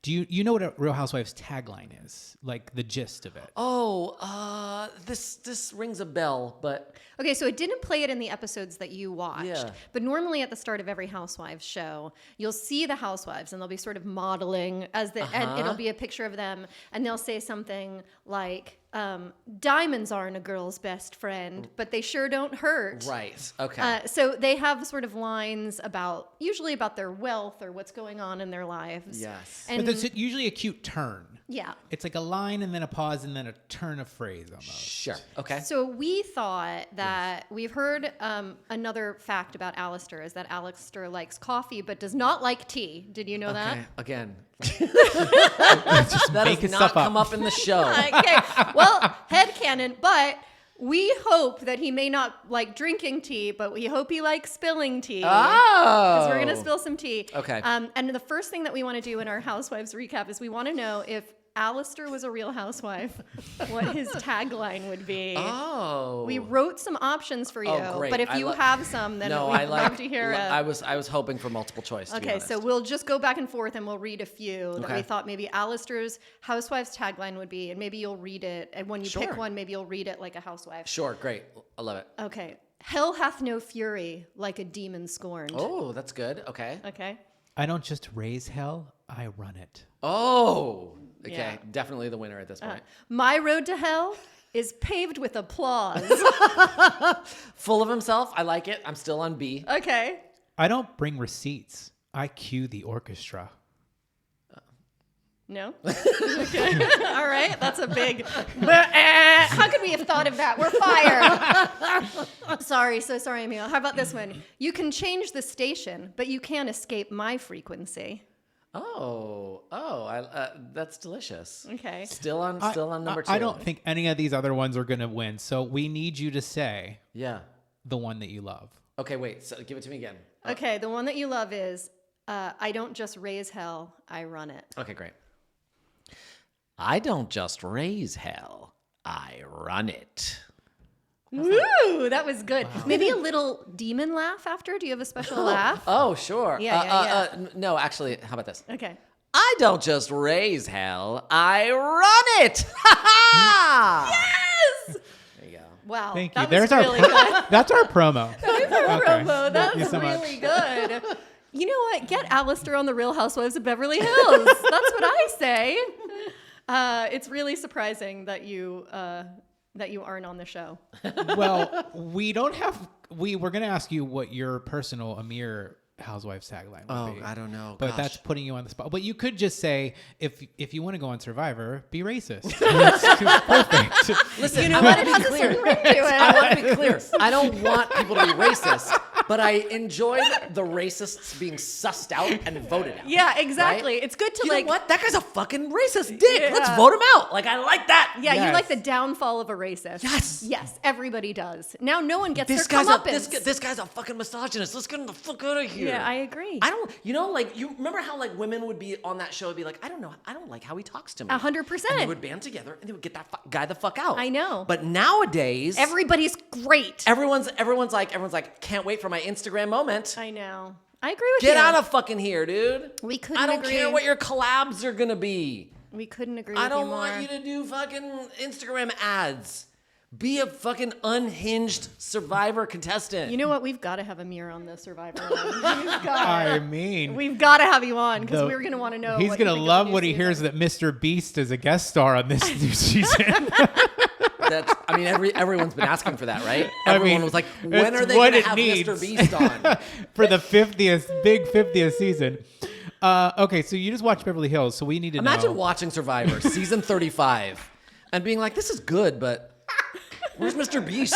Do you know what a Real Housewives tagline is? Like the gist of it? Oh, this rings a bell, but Okay, so it didn't play it in the episodes that you watched. Yeah. But normally at the start of every Housewives show, you'll see the Housewives and they'll be sort of modeling and it'll be a picture of them, and they'll say something like, diamonds aren't a girl's best friend, but they sure don't hurt. right. Okay. So they have sort of lines usually about their wealth or what's going on in their lives. Yes. And But there's usually a cute turn. yeah. It's like a line and then a pause and then a turn of phrase almost. Sure. Okay. So we thought that we've heard another fact about Alastor is that Alastor likes coffee but does not like tea. Did you know that? Okay. Again. That making has stuff not come up in the show. Okay. Well, headcanon, but we hope that he may not like drinking tea, but we hope he likes spilling tea. Oh. Because we're going to spill some tea. Okay. And the first thing that we want to do in our Housewives recap is we want to know if Alastor was a real housewife, what his tagline would be. Oh. We wrote some options for you, Oh, great. but if I you lo- have some, then No, we'd I like. love to hear it. I was hoping for multiple choice. To be Okay, honest. so we'll just go back and forth and we'll read a few that we Okay. thought maybe Alastor's Housewives tagline would be, and maybe you'll read it. And when you Sure. pick one, maybe you'll read it like a housewife. Sure. Great. I love it. Okay. Hell hath no fury like a demon scorned. Oh, that's good. Okay. Okay. I don't just raise hell, I run it. Oh. Okay. Yeah. Definitely the winner at this point. My road to hell is paved with applause. Full of himself. I like it. I'm still on B. Okay. I don't bring receipts, I cue the orchestra. No? Okay. All right. That's a big. How could we have thought of that? We're fired. So sorry, Emil. How about this one? You can change the station, but you can't escape my frequency. That's delicious. Okay. Still on number 2. I don't think any of these other ones are going to win. So we need you to say Yeah. the one that you love. Okay, wait. So give it to me again. Okay. The one that you love is I don't just raise hell, I run it. Okay, great. I don't just raise hell. I run it. Woo! That was good. Maybe a little demon laugh after. Do you have a special laugh? Oh, sure. Yeah. No, actually, how about this? Okay. I don't just raise hell. I run it. Ha ha! Yes! There you go. Wow. Thank you. That There's was our really good. That's our promo. Promo. That Thank you was so much. really good. You know what? Get Alastor on the Real Housewives of Beverly Hills. That's what I say. It's really surprising that you aren't on the show. Well, we don't have. We're going to ask you what your personal Amir Housewives tagline would be. I don't know. But Gosh. that's putting you on the spot. But you could just say, if you want to go on Survivor, be racist. That's perfect. Listen, You know I what? want It to has be a clear. certain ring to I it. want to be clear. I don't want people to be racist, but I enjoyed the racists being sussed out and voted out. Yeah, exactly. Right? It's good to You like. know what? That guy's a fucking racist dick. Let's Yeah. vote him out. Like, I like that. Yeah, you Yes. like the downfall of a racist. Yes. Yes, everybody does. Now no one gets This their guy's comeuppance. this guy's a fucking misogynist. Let's get him the fuck out of here. Yeah, I agree. I don't, like, you remember how, like, women would be on that show and be like, I don't know, I don't like how he talks to me. 100%. And they would band together and they would get that guy the fuck out. I know. But nowadays, Everybody's great. everyone's like, can't wait for my Instagram moment. I know. I agree with Get you. out of fucking here, dude. We couldn't I don't agree. care what your collabs are gonna be. We couldn't agree I with don't you more. want you to do fucking Instagram ads. Be a fucking unhinged Survivor contestant. You know what? We've got to have Amir on the Survivor one. We've got to have you on because we're going to want to know. He's going to love what he hears that Mr. Beast is a guest star on this new season. Everyone's been asking for that, right? Everyone was like, when are they going to have Mr. Beast on? For the 50th season. Okay, so you just watched Beverly Hills, so we need to Imagine watching Survivor, season 35, and being like, this is good, but where's Mr. Beast?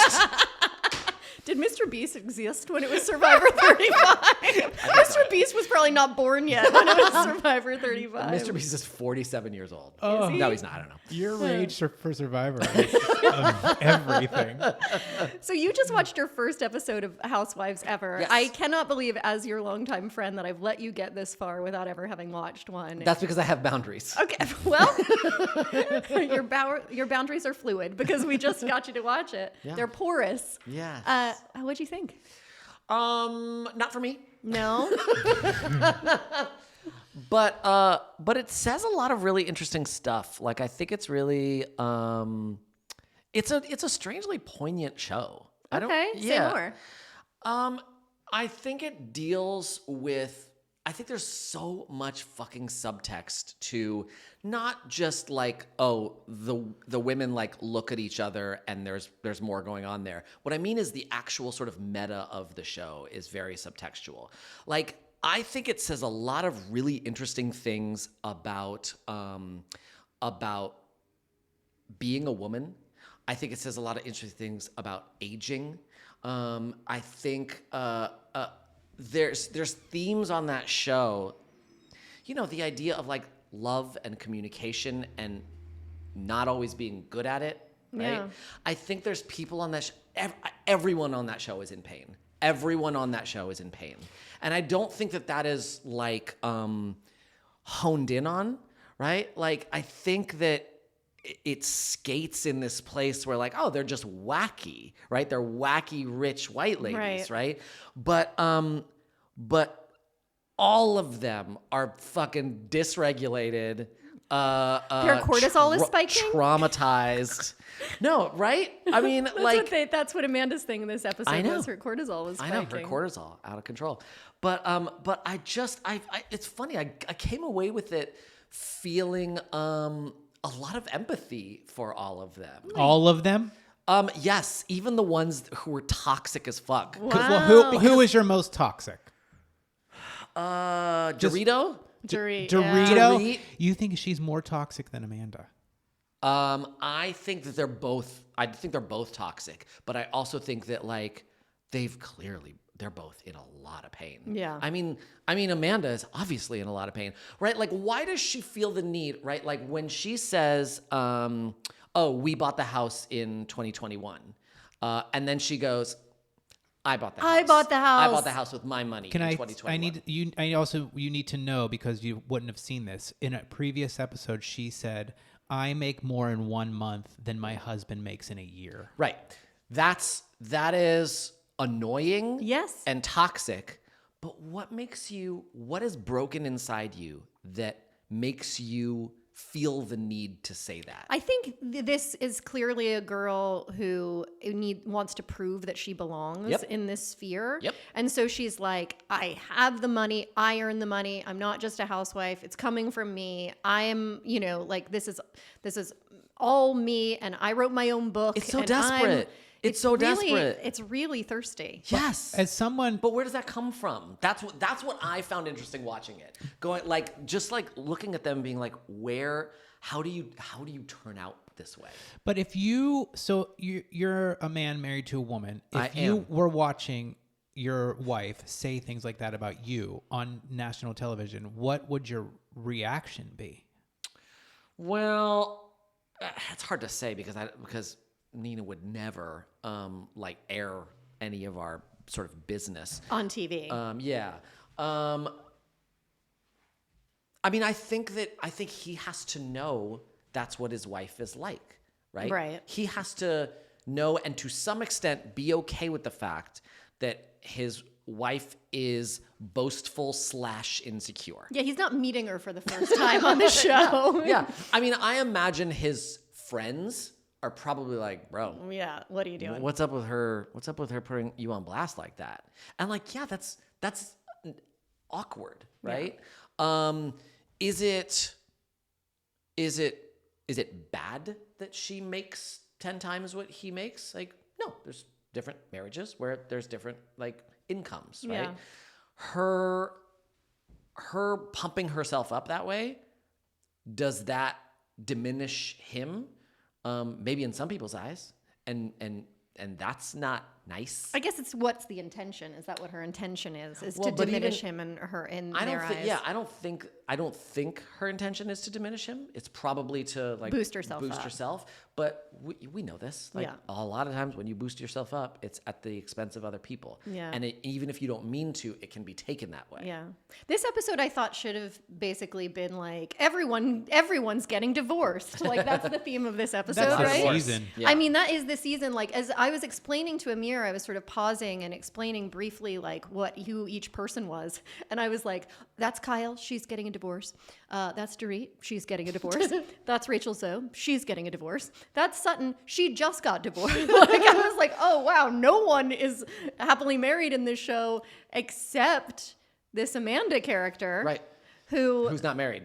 Did Mr. Beast exist when it was Survivor 35? Mr. Beast was probably not born yet when it was Survivor 35. Mr. Beast is 47 years old. Oh. No, he's not. I don't know. Your age for Survivor is everything. So you just watched your first episode of Housewives ever. Yes. I cannot believe, as your longtime friend, that I've let you get this far without ever having watched one. That's because I have boundaries. Okay, well, your boundaries are fluid because we just got you to watch it. Yeah. They're porous. Yes. What'd you think? Not for me. No? But it says a lot of really interesting stuff. Like, I think it's really it's a strangely poignant show. Say more. I think it deals with, I think there's so much fucking subtext to not just like, oh, the women like look at each other and there's more going on there. What I mean is the actual sort of meta of the show is very subtextual. Like, I think it says a lot of really interesting things about being a woman. I think it says a lot of interesting things about aging. I think there's themes on that show. You know, the idea of like love and communication and not always being good at it, right? Yeah. I think there's people on that everyone on that show is in pain. Everyone on that show is in pain. And I don't think that is like honed in on, right? Like, I think that it skates in this place where like, oh, they're just wacky, right? They're wacky rich white ladies, right? But all of them are fucking dysregulated. Their cortisol is spiking? Traumatized. No, right? I mean, that's what Amanda's thing in this episode I know. was. Her cortisol was spiking. I know, her cortisol out of control. But I it's funny. I came away with it feeling a lot of empathy for all of them. All of them? Yes, even the ones who were toxic as fuck. Wow. Well, who is your most toxic? Dorito? Dorit. Dorito? You think she's more toxic than Amanda? I think that they're both toxic, but I also think that like they're both in a lot of pain. Yeah. I mean, Amanda is obviously in a lot of pain, right? Like, why does she feel the need, right? Like when she says, oh, we bought the house in 2021. And then she goes, I bought the house. I bought the house with my money in 2021. You need to know, because you wouldn't have seen this. In a previous episode, she said, I make more in 1 month than my husband makes in a year. Right. That is annoying. Yes. And toxic. But what is broken inside you that makes you feel the need to say that? I think this is clearly a girl who wants to prove that she belongs in this sphere. Yep. And so she's like, I have the money. I earn the money. I'm not just a housewife. It's coming from me. I am, like, this is all me. And I wrote my own book. It's so desperate. It's so desperate. It's really thirsty. Yes. As someone, but where does that come from? That's what I found interesting watching it. Going like, just like looking at them being like, how do you turn out this way? But if you're a man married to a woman. If you were watching your wife say things like that about you on national television, what would your reaction be? Well, it's hard to say because Nina would never like air any of our sort of business on TV. Yeah. I mean, I think he has to know that's what his wife is like, right? Right. He has to know and to some extent be okay with the fact that his wife is boastful / insecure. Yeah, he's not meeting her for the first time on the show. Yeah. I mean, I imagine his friends are probably like, bro, Yeah, what are you doing? what's up with her? What's up with her putting you on blast like that? And like, yeah, that's awkward, right? Is it bad that she makes 10 times what he makes? Like, no, there's different marriages where there's different like incomes, right? Yeah. Her pumping herself up that way, does that diminish him? Maybe in some people's eyes, and that's not nice. I guess it's what's the intention? Is that what her intention is? Is Well, to but diminish even- him and her in I their don't think. eyes? Yeah, I don't think her intention is to diminish him. It's probably to like Boost herself up. herself. But we know this. Like Yeah. a lot of times when you boost yourself up, it's at the expense of other people. Yeah. And even if you don't mean to, it can be taken that way. Yeah. This episode I thought should have basically been like everyone's getting divorced. Like that's the theme of this episode, That's the right? season. Yeah. I mean, that is the season. Like as I was explaining to Amir, I was sort of pausing and explaining briefly like who each person was. And I was like, that's Kyle, she's getting a divorce. That's Dorit, she's getting a divorce. That's Rachel Zoe, she's getting a divorce. That's Sutton, she just got divorced. Like I was like, oh wow, no one is happily married in this show except this Amanda character. Right. Who's not married.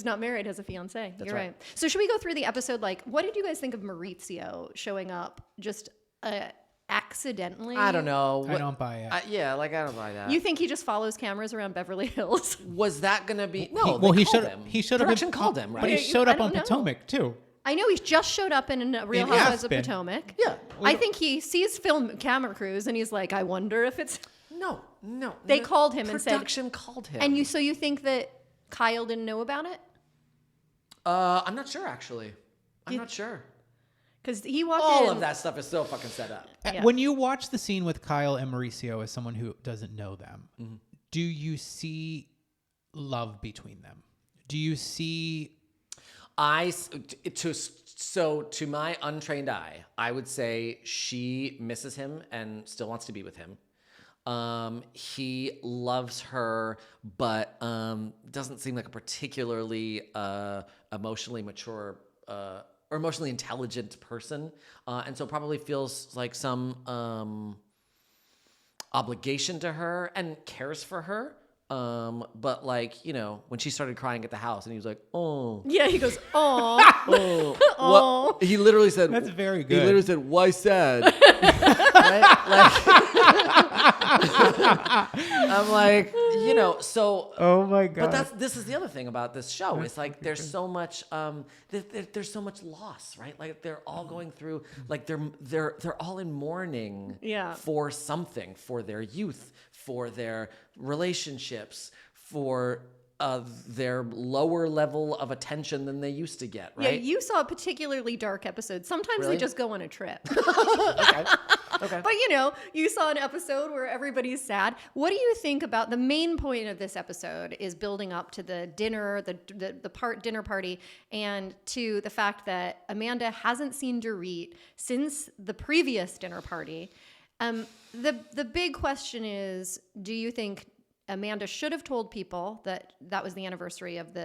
not married, has a fiance. You're right. right. So should we go through the episode? Like, what did you guys think of Maurizio showing up just accidentally? I don't know. I don't buy it. Yeah, like I don't buy that. You think he just follows cameras around Beverly Hills? Was that gonna be no? He called should him. he should have Production been called him, right? But he Yeah, showed I up on don't know. Potomac too. I know he just showed up in Real In Housewives of Aspen. Potomac. Yeah. I think he sees film camera crews and he's like, I wonder if it's. No. They called him and said. Production called him. And so you think that Kyle didn't know about it? I'm not sure actually. I'm not sure. Because he walked All in. of that stuff is so fucking set up. Yeah. When you watch the scene with Kyle and Mauricio as someone who doesn't know them, do you see love between them? Do you see? To my untrained eye, I would say she misses him and still wants to be with him. He loves her, but doesn't seem like a particularly emotionally mature or emotionally intelligent person, and so probably feels like some obligation to her and cares for her. But like, you know, when she started crying at the house and he was like, oh. Yeah, he goes, oh. Oh. He literally said, That's very He good. literally said, why sad? Right? I'm like, you know, so. Oh my god! But this is the other thing about this show. It's like there's so much there's so much loss, right? Like they're all going through, like they're all in mourning Yeah. for something, for their youth, for their relationships, for their lower level of attention than they used to get, Yeah, right? you saw a particularly dark episode. Sometimes Really? they just go on a trip. Okay. But you know, you saw an episode where everybody's sad. What do you think about the main point of this episode is building up to the dinner, the dinner party, and to the fact that Amanda hasn't seen Dorit since the previous dinner party. The big question is, do you think Amanda should have told people that was the anniversary of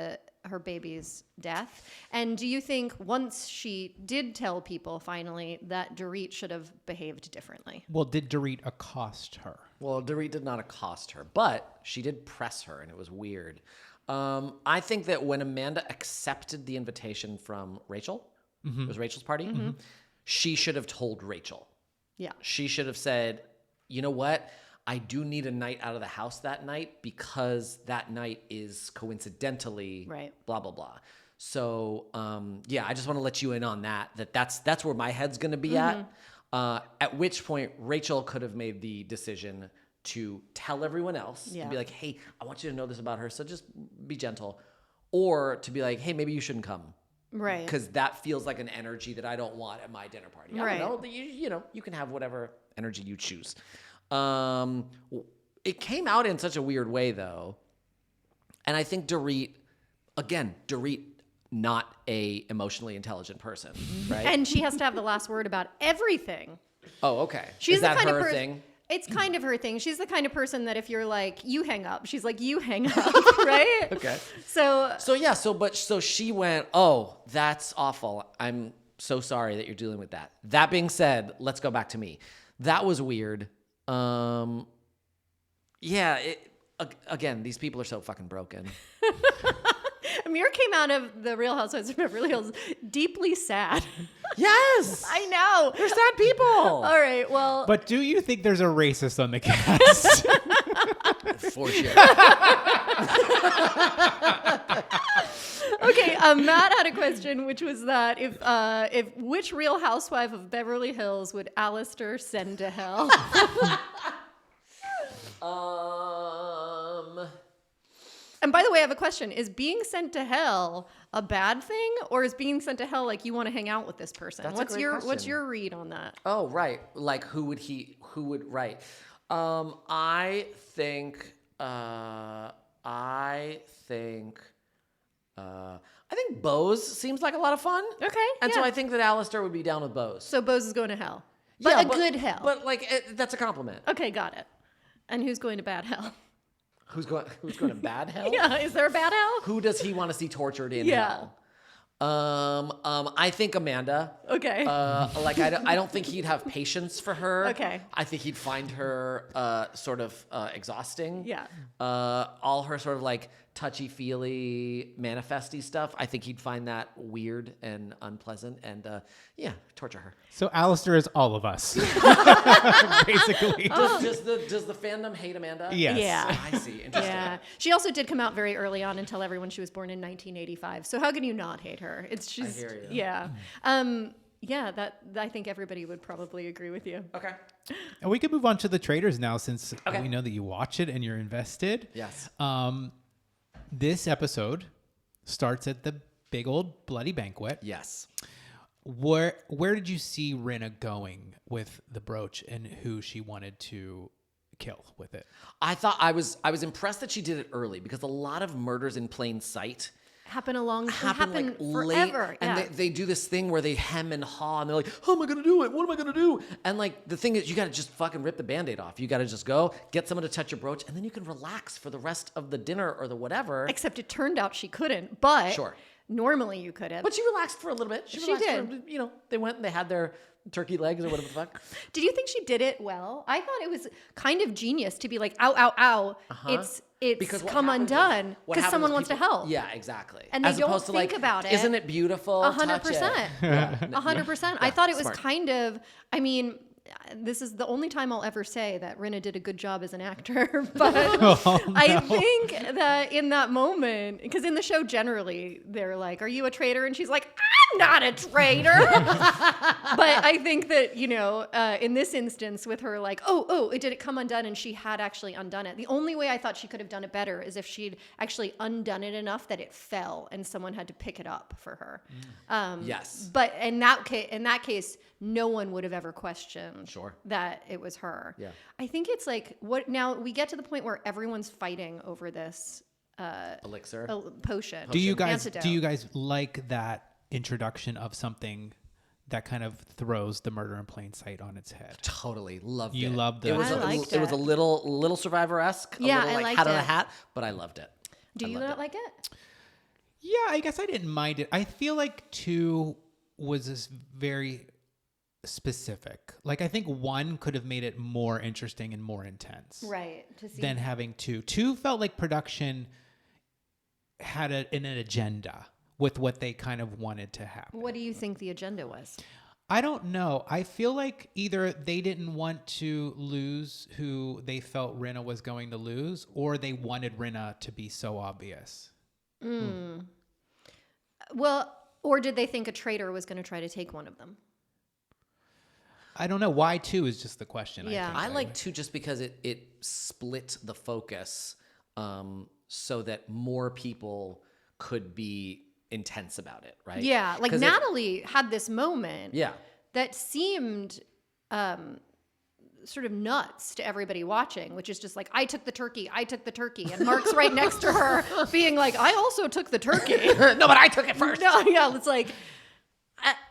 her baby's death? And do you think once she did tell people finally that Dorit should have behaved differently? Well, did Dorit accost her? Well, Dorit did not accost her, but she did press her, and it was weird. I think that when Amanda accepted the invitation from Rachel, it was Rachel's party, she should have told Rachel. Yeah. She should have said, you know what? I do need a night out of the house that night because that night is coincidentally Right. blah, blah, blah. So, yeah, I just want to let you in on that's where my head's going to be at which point Rachel could have made the decision to tell everyone else and be like, hey, I want you to know this about her, so just be gentle. Or to be like, hey, maybe you shouldn't come. Right. Because that feels like an energy that I don't want at my dinner party. Right. I don't know. You know, you can have whatever energy you choose. It came out in such a weird way, though. And I think Dorit, not a emotionally intelligent person, right? And she has to have the last word about everything. Oh, okay. She's Is that the kind her of thing? It's kind of her thing. She's the kind of person that if you're like, you hang up, she's like, you hang up, right? Okay. So So she went, oh, that's awful. I'm so sorry that you're dealing with that. That being said, let's go back to me. That was weird. Again, these people are so fucking broken. Amir came out of the Real Housewives of Beverly Hills deeply sad. Yes! I know. They're sad people. All right, well. But do you think there's a racist on the cast? For sure. Okay, Matt had a question, which was that if which Real Housewife of Beverly Hills would Alastor send to hell? And by the way, I have a question. Is being sent to hell a bad thing, or is being sent to hell like you want to hang out with this person? That's a What's great your question. What's your read on that? Oh, right. Like who would right. I think Bose seems like a lot of fun. Okay, And so yeah. I think that Alastor would be down with Bose. So Bose is going to hell. But good hell. But like that's a compliment. Okay, got it. And who's going to bad hell? Who's going to bad hell? Yeah, is there a bad hell? Who does he want to see tortured in Yeah. hell? I think Amanda. Okay. Like I don't think he'd have patience for her. Okay. I think he'd find her sort of exhausting. Yeah. All her sort of like touchy-feely, manifesty stuff. I think he'd find that weird and unpleasant, and torture her. So Alastor is all of us, basically. Does the fandom hate Amanda? Yes. Yeah. Oh, I see. Interesting. Yeah. She also did come out very early on and tell everyone she was born in 1985. So how can you not hate her? It's just, hear you. yeah. That I think everybody would probably agree with you. Okay. And we can move on to the Traitors now, since Okay. we know that you watch it and you're invested. Yes. This episode starts at the big old bloody banquet. Yes. Where did you see Rinna going with the brooch and who she wanted to kill with it? I thought I was impressed that she did it early, because a lot of murders in plain sight happen like forever. late, and yeah. they do this thing where they hem and haw, and they're like, how am I gonna do it? What am I gonna do? And like the thing is, you gotta just fucking rip the Band-Aid off. You gotta just go get someone to touch your brooch, and then you can relax for the rest of the dinner or the whatever. Except it turned out she couldn't, but Sure. normally you could have. But she relaxed for a little bit. She relaxed did. They went and they had their turkey legs or whatever the fuck. Did you think she did it well? I thought it was kind of genius to be like, ow, ow, ow. It's Because what come happens is- undone what because happens someone is wants to people- help. Yeah, exactly. And they As don't opposed to think like, about it. Isn't it beautiful? 100%. Yeah. 100%. I thought it was smart. kind of, I mean, this is the only time I'll ever say that Rinna did a good job as an actor, but I think that in that moment, because in the show generally they're like, are you a traitor? And she's like, I'm not a traitor. But I think that, in this instance with her like, it did it come undone, and she had actually undone it. The only way I thought she could have done it better is if she'd actually undone it enough that it fell and someone had to pick it up for her. Yes. But in that case, no one would have ever questioned Sure. that it was her. Yeah. I think it's like now we get to the point where everyone's fighting over this Elixir. potion. Do you guys Antidote. like that introduction of something that kind of throws the murder in plain sight on its head? Totally loved it. You loved it. It was I liked it was a it. little Survivor-esque. Yeah, a little, I like liked hat on a it. hat, but I loved it. Do you not like it? Yeah, I guess I didn't mind it. I feel like 2 was this very specific. Like, I think 1 could have made it more interesting and more intense. Right. To see. Than having 2. 2 felt like production had an agenda with what they kind of wanted to happen. What do you think the agenda was? I don't know. I feel like either they didn't want to lose who they felt Rinna was going to lose, or they wanted Rinna to be so obvious. Well, or did they think a traitor was going to try to take one of them? I don't know. Why 2 is just the question. Yeah. I like 2 just because it split the focus so that more people could be intense about it, right? Yeah. Like 'Cause Natalie had this moment Yeah. that seemed sort of nuts to everybody watching, which is just like, I took the turkey. And Mark's right next to her being like, I also took the turkey. No, but I took it first. No, yeah, it's like,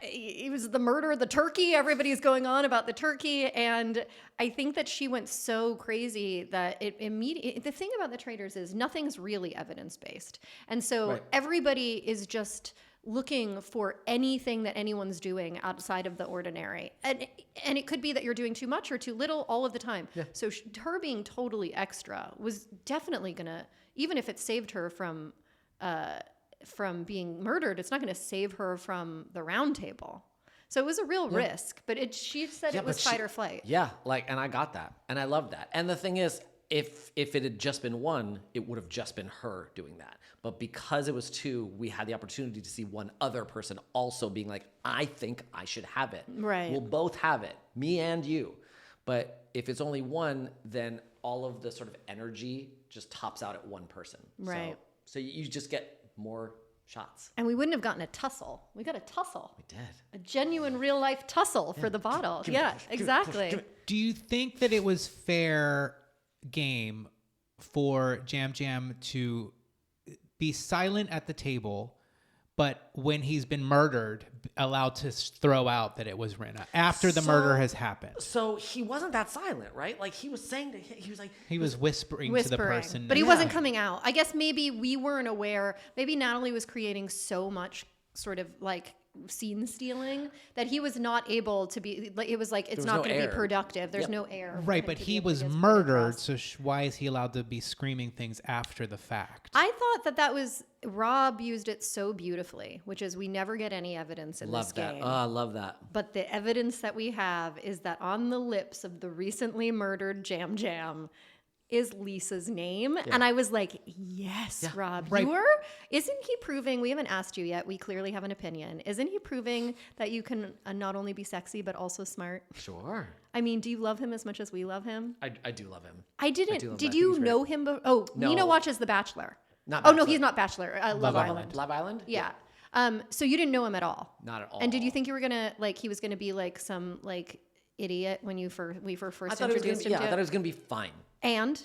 it was the murder of the turkey. Everybody's going on about the turkey. And I think that she went so crazy that it immediately, the thing about the Traitors is nothing's really evidence-based. And so Right. everybody is just looking for anything that anyone's doing outside of the ordinary. And it could be that you're doing too much or too little all of the time. Yeah. So her being totally extra was definitely going to, even if it saved her from being murdered, it's not going to save her from the round table. So it was a real risk, but she said it was fight or flight. Yeah, and I got that, and I love that. And the thing is, if it had just been one, it would have just been her doing that. But because it was two, we had the opportunity to see one other person also being like, I think I should have it. Right. We'll both have it, me and you. But if it's only one, then all of the sort of energy just tops out at one person. Right. So you just get more shots. And we wouldn't have gotten a tussle. We got a tussle. We did. A genuine real life tussle for the bottle. Exactly. Do you think that it was fair game for Jam Jam to be silent at the table, but when he's been murdered, allowed to throw out that it was Rinna after the murder has happened? So he wasn't that silent, right? Like he was saying to him, he was whispering to the person. But he wasn't coming out. I guess maybe we weren't aware. Maybe Natalie was creating so much sort of like scene stealing that he was not able to be like, it was like, it's not going to be productive. There's no air. Right. But he was murdered. So why is he allowed to be screaming things after the fact? I thought that was Rob used it so beautifully, which is we never get any evidence in this game. Oh, I love that. But the evidence that we have is that on the lips of the recently murdered Jam Jam is Lisa's name. Yeah. And I was like, yes, Rob, right. Isn't he proving, we haven't asked you yet, we clearly have an opinion. Isn't he proving that you can not only be sexy, but also smart? Sure. I mean, do you love him as much as we love him? I do love him. I didn't. Did you know him? No. Nina watches The Bachelor. Not Bachelor. Oh, no, he's not Bachelor. Love Island. Love Island? Yeah. So you didn't know him at all? Not at all. And did you think you were going to, like, he was going to be like some, like, idiot when we were first introduced him to? I thought it was going to be fine. And?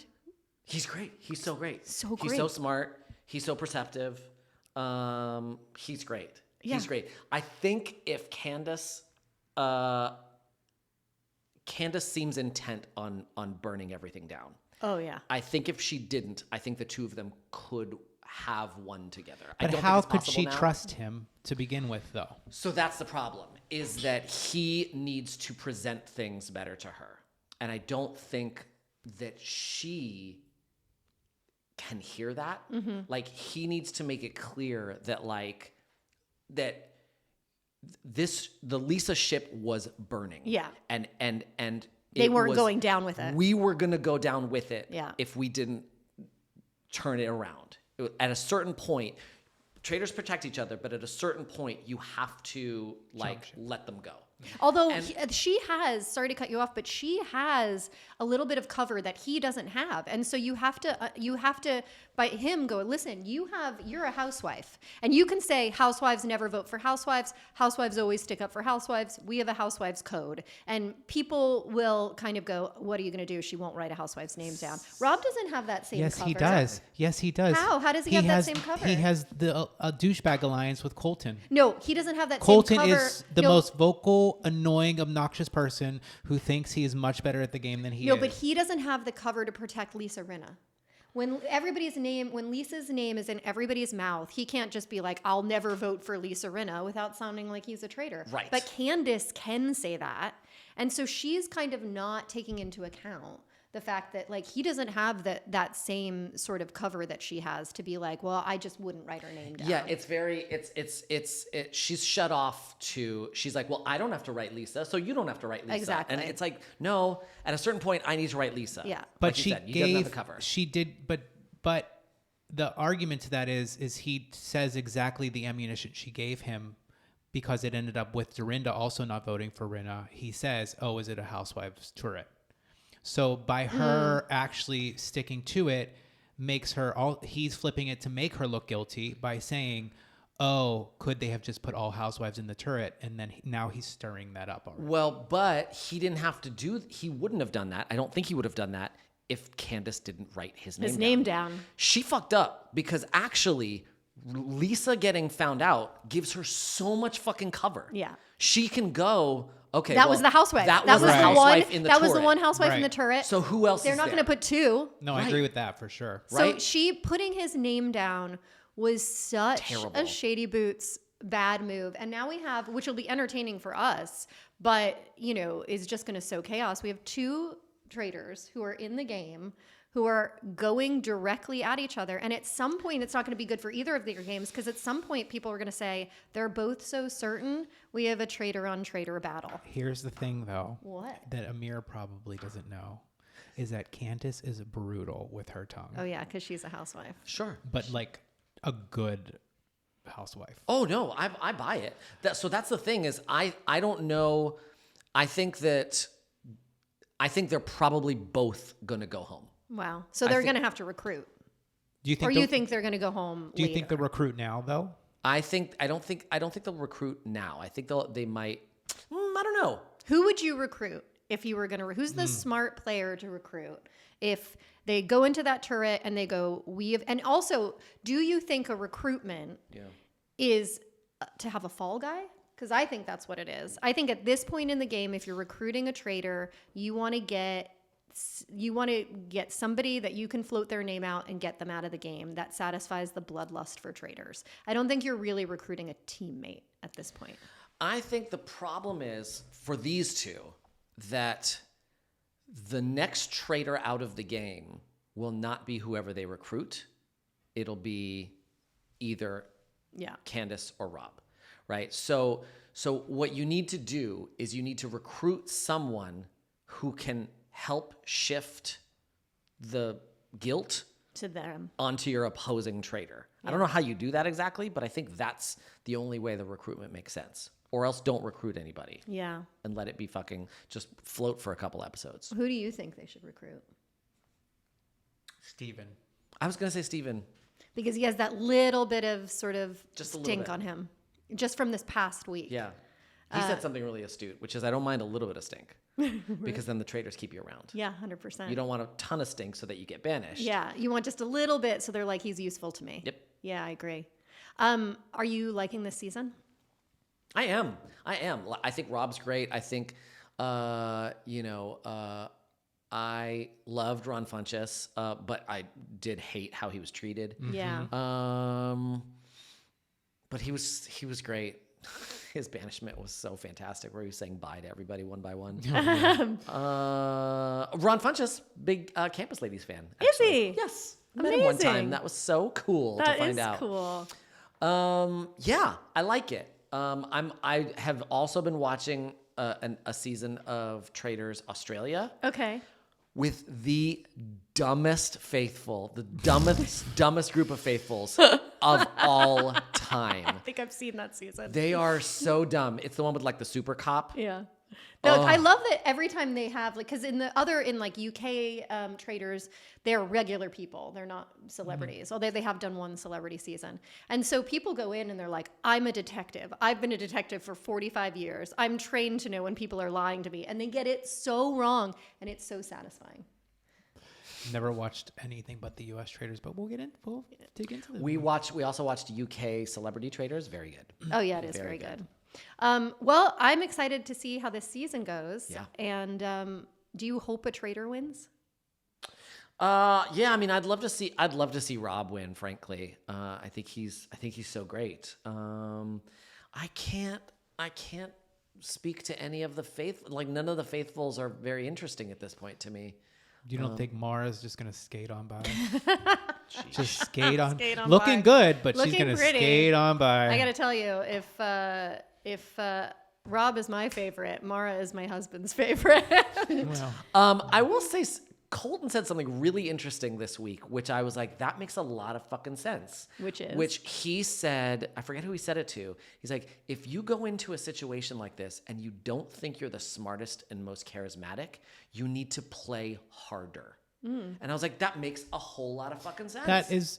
He's great. He's so great. So great. He's so smart. He's so perceptive. He's great. Yeah. He's great. I think if Candace seems intent on burning everything down. Oh, yeah. I think if she didn't, I think the two of them could have one together. But how could she trust him to begin with, though? So that's the problem, is that he needs to present things better to her. And I don't think that she can hear that. Mm-hmm. Like, he needs to make it clear that, like, that the Lisa ship was burning. Yeah. And they weren't going down with it. We were going to go down with it. Yeah. If we didn't turn it around. At a certain point, traitors protect each other, but at a certain point, you have to, like, let them go. Although she has, sorry to cut you off, but she has a little bit of cover that he doesn't have. And so you have to, by him go, listen, you're a housewife. And you can say housewives never vote for housewives. Housewives always stick up for housewives. We have a housewives code. And people will kind of go, what are you going to do? She won't write a housewife's name down. Rob doesn't have that same cover. He does. Yes, he does. How does he have that same cover? He has the douchebag alliance with Colton. No, he doesn't have that Colton same cover. Is the most vocal, annoying, obnoxious person who thinks he is much better at the game than he is. No, but he doesn't have the cover to protect Lisa Rinna. When Lisa's name is in everybody's mouth, he can't just be like, I'll never vote for Lisa Rinna without sounding like he's a traitor. Right. But Candace can say that. And so she's kind of not taking into account the fact that, like, he doesn't have that same sort of cover that she has to be like, well, I just wouldn't write her name down. Yeah, she's shut off to, she's like, well, I don't have to write Lisa, so you don't have to write Lisa. Exactly. And it's like, no, at a certain point, I need to write Lisa. Yeah. But like you doesn't have the cover. She did, but the argument to that is he says exactly the ammunition she gave him because it ended up with Dorinda also not voting for Rinna. He says, oh, is it a housewives turret? So by her actually sticking to it makes her he's flipping it to make her look guilty by saying, oh, could they have just put all housewives in the turret? And then now he's stirring that up already. Well, but he wouldn't have done that. I don't think he would have done that if Candace didn't write his name down. She fucked up because actually Lisa getting found out gives her so much fucking cover. Yeah. She can go, okay, that was the housewife. That was the housewife in the turret. That was the one housewife in the turret. So who else They're not going to put two. No, I agree with that for sure. So she putting his name down was such a shady boots bad move. And now we have, which will be entertaining for us, but, is just going to sow chaos. We have 2 traitors who are in the game who are going directly at each other. And at some point, it's not going to be good for either of their games, because at some point, people are going to say, they're both so certain we have a traitor on traitor battle. Here's the thing, though. What? That Amir probably doesn't know is that Candace is brutal with her tongue. Oh, yeah, because she's a housewife. Sure. But like a good housewife. Oh, no, I buy it. So that's the thing is I don't know. I think they're probably both going to go home. Wow. So they're going to have to recruit. Do you think? Or you think they're going to go home? Do you think they'll recruit now though? I don't think they'll recruit now. I think they might. I don't know. Who would you recruit if you were going to? Who's the smart player to recruit if they go into that turret and they go, and also, do you think a recruitment is to have a fall guy? Because I think that's what it is. I think at this point in the game, if you're recruiting a traitor, you want to get somebody that you can float their name out and get them out of the game. That satisfies the bloodlust for traitors. I don't think you're really recruiting a teammate at this point. I think the problem is for these 2 that the next traitor out of the game will not be whoever they recruit. It'll be either Candace or Rob, right? So what you need to do is you need to recruit someone who can help shift the guilt to them onto your opposing traitor. Yeah. I don't know how you do that exactly, but I think that's the only way the recruitment makes sense. Or else don't recruit anybody. Yeah. And let it be fucking just float for a couple episodes. Who do you think they should recruit? Steven. I was going to say Steven. Because he has that little bit of sort of just stink on him. Just from this past week. Yeah. He said something really astute, which is I don't mind a little bit of stink. Because then the traitors keep you around. Yeah, 100%. You don't want a ton of stink so that you get banished. Yeah, you want just a little bit so they're like, he's useful to me. Yep. Yeah, I agree. Are you liking this season? I am. I think Rob's great. I think, I loved Ron Funches, but I did hate how he was treated. Mm-hmm. Yeah. But he was great. His banishment was so fantastic, where he was saying bye to everybody one by one. Ron Funches, big Campus Ladies fan. Actually. Is he? Yes. I met him one time. That was so cool to find out. That is cool. Yeah, I like it. I have also been watching a season of Traitors Australia. Okay. With the dumbest faithful, the dumbest group of faithfuls of all time. I think I've seen that season. They are so dumb. It's the one with like the super cop. Yeah. No, I love that every time they have, like, because in UK Traitors, they're regular people. They're not celebrities, although they have done one celebrity season. And so people go in and they're like, I'm a detective. I've been a detective for 45 years. I'm trained to know when people are lying to me. And they get it so wrong. And it's so satisfying. Never watched anything but the U.S. Traitors, but we'll dig into this. We also watched UK Celebrity Traitors. Very good. Oh, yeah, it is very good. Well, I'm excited to see how this season goes. Yeah. And do you hope a traitor wins? Yeah. I mean, I'd love to see Rob win. Frankly, I think he's so great. I can't speak to any of the none of the faithfuls are very interesting at this point to me. You don't think Mara's just gonna skate on by? Just skate on. by. Looking good, but Looking she's gonna pretty. skate on by. I gotta tell you, if Rob is my favorite, Mara is my husband's favorite. Well. I will say Colton said something really interesting this week, which I was like, that makes a lot of fucking sense. Which he said, I forget who he said it to. He's like, if you go into a situation like this and you don't think you're the smartest and most charismatic, you need to play harder. And I was like, that makes a whole lot of fucking sense.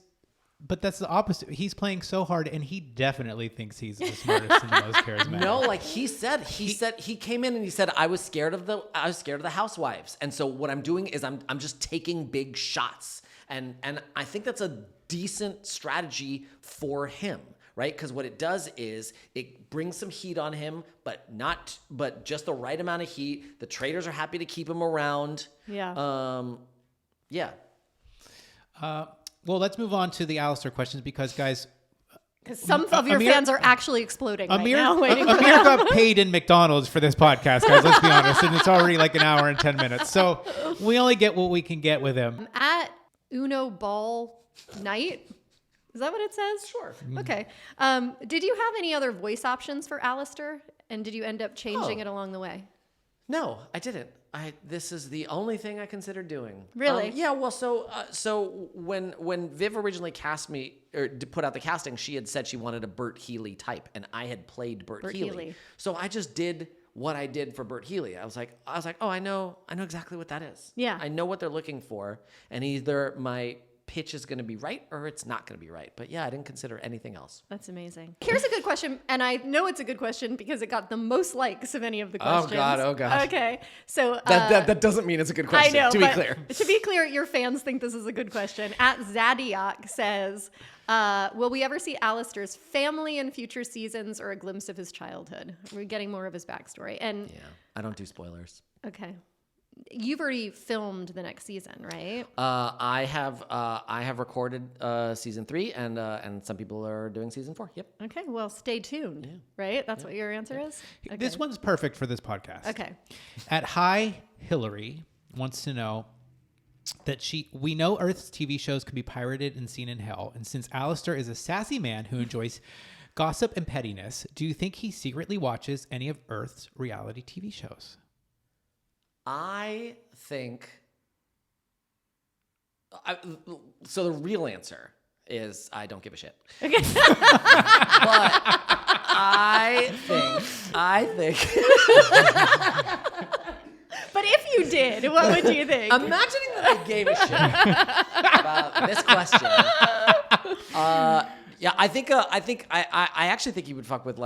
But that's the opposite. He's playing so hard, and he definitely thinks he's the smartest and the most charismatic. No, like he came in and he said, I was scared of the Housewives, and so what I'm doing is I'm just taking big shots, and I think that's a decent strategy for him, right? Because what it does is it brings some heat on him, but just the right amount of heat. The traitors are happy to keep him around. Yeah. Yeah. Well, let's move on to the Alastor questions because, guys, Because some of your fans are actually exploding Amir, right now. Waiting for Amir got paid in McDonald's for this podcast, guys. Let's be honest. And it's already like an hour and 10 minutes. So we only get what we can get with him. At Uno Ball Night. Is that what it says? Sure. Okay. Did you have any other voice options for Alastor? And did you end up changing it along the way? No, I didn't. This is the only thing I considered doing. Really? Yeah. Well, so when Viv originally cast me or put out the casting, she had said she wanted a Bert Healy type, and I had played Bert Healy. So I just did what I did for Bert Healy. I was like, oh, I know exactly what that is. Yeah. I know what they're looking for, and either my pitch is going to be right or it's not going to be right. But yeah, I didn't consider anything else. That's amazing. Here's a good question, and I know it's a good question because it got the most likes of any of the questions. Oh God. Okay, so That doesn't mean it's a good question. I know, to be clear. To be clear, your fans think this is a good question. At Zadiac says, will we ever see Alastor's family in future seasons or a glimpse of his childhood? We're getting more of his backstory. And Yeah, I don't do spoilers. okay. You've already filmed the next season, right? I have recorded season 3, and some people are doing season 4. Yep. Okay, well, stay tuned, right? That's what your answer is? Okay. This one's perfect for this podcast. Okay. At Hi Hillary wants to know that we know Earth's TV shows can be pirated and seen in hell. And since Alastor is a sassy man who enjoys gossip and pettiness, do you think he secretly watches any of Earth's reality TV shows? I think. So the real answer is I don't give a shit. Okay. But I think. But if you did, what would you think? Imagining that I gave a shit about this question. Yeah, I actually think he would fuck with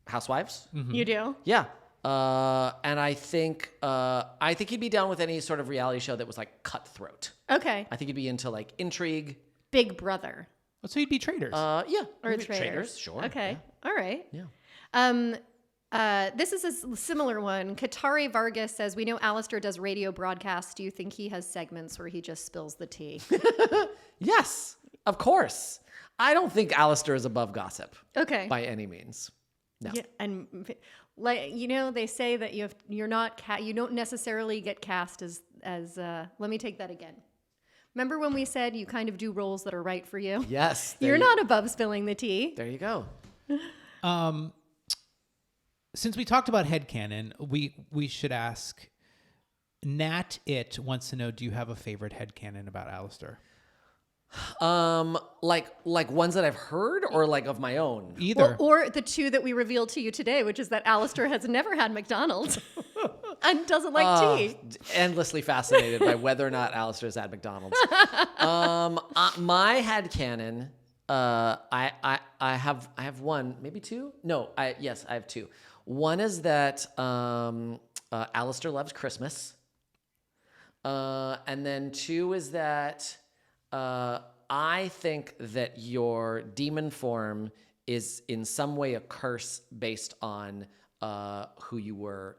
Housewives. Mm-hmm. You do? Yeah. And I think he'd be down with any sort of reality show that was like cutthroat. Okay. I think he'd be into like intrigue. Big Brother. So he'd be Traitors. Yeah. Or maybe Traitors. Sure. Okay. Yeah. All right. Yeah. This is a similar one. Katari Vargas says, we know Alastor does radio broadcasts. Do you think he has segments where he just spills the tea? Yes, of course. I don't think Alastor is above gossip. Okay. By any means. No. Yeah, and they say that you don't necessarily get cast as let me take that again. Remember when we said you kind of do roles that are right for you? Yes. You're not above spilling the tea. There you go. Since we talked about headcanon, we should ask. Nat It wants to know, do you have a favorite headcanon about Alastor? Like ones that I've heard or like of my own? Either. Or the two that we revealed to you today, which is that Alastor has never had McDonald's and doesn't like tea. Endlessly fascinated by whether or not Alastor's had McDonald's. My headcanon, I have one, maybe two? No, I have two. One is that Alastor loves Christmas. And then two is that I think that your demon form is in some way a curse based on who you were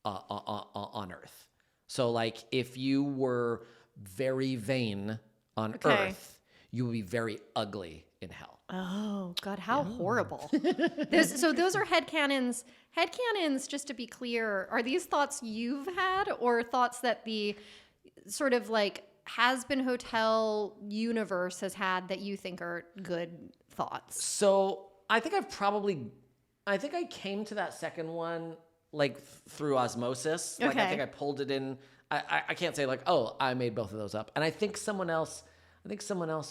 on Earth. So, like, if you were very vain on Earth, you would be very ugly in hell. Oh, God, how horrible. So those are headcanons. Headcanons, just to be clear, are these thoughts you've had or thoughts that the sort of like Hazbin Hotel universe has had that you think are good thoughts? So I think I came to that second one like through osmosis. Like I think I pulled it in. I can't say like, oh, I made both of those up. And I think someone else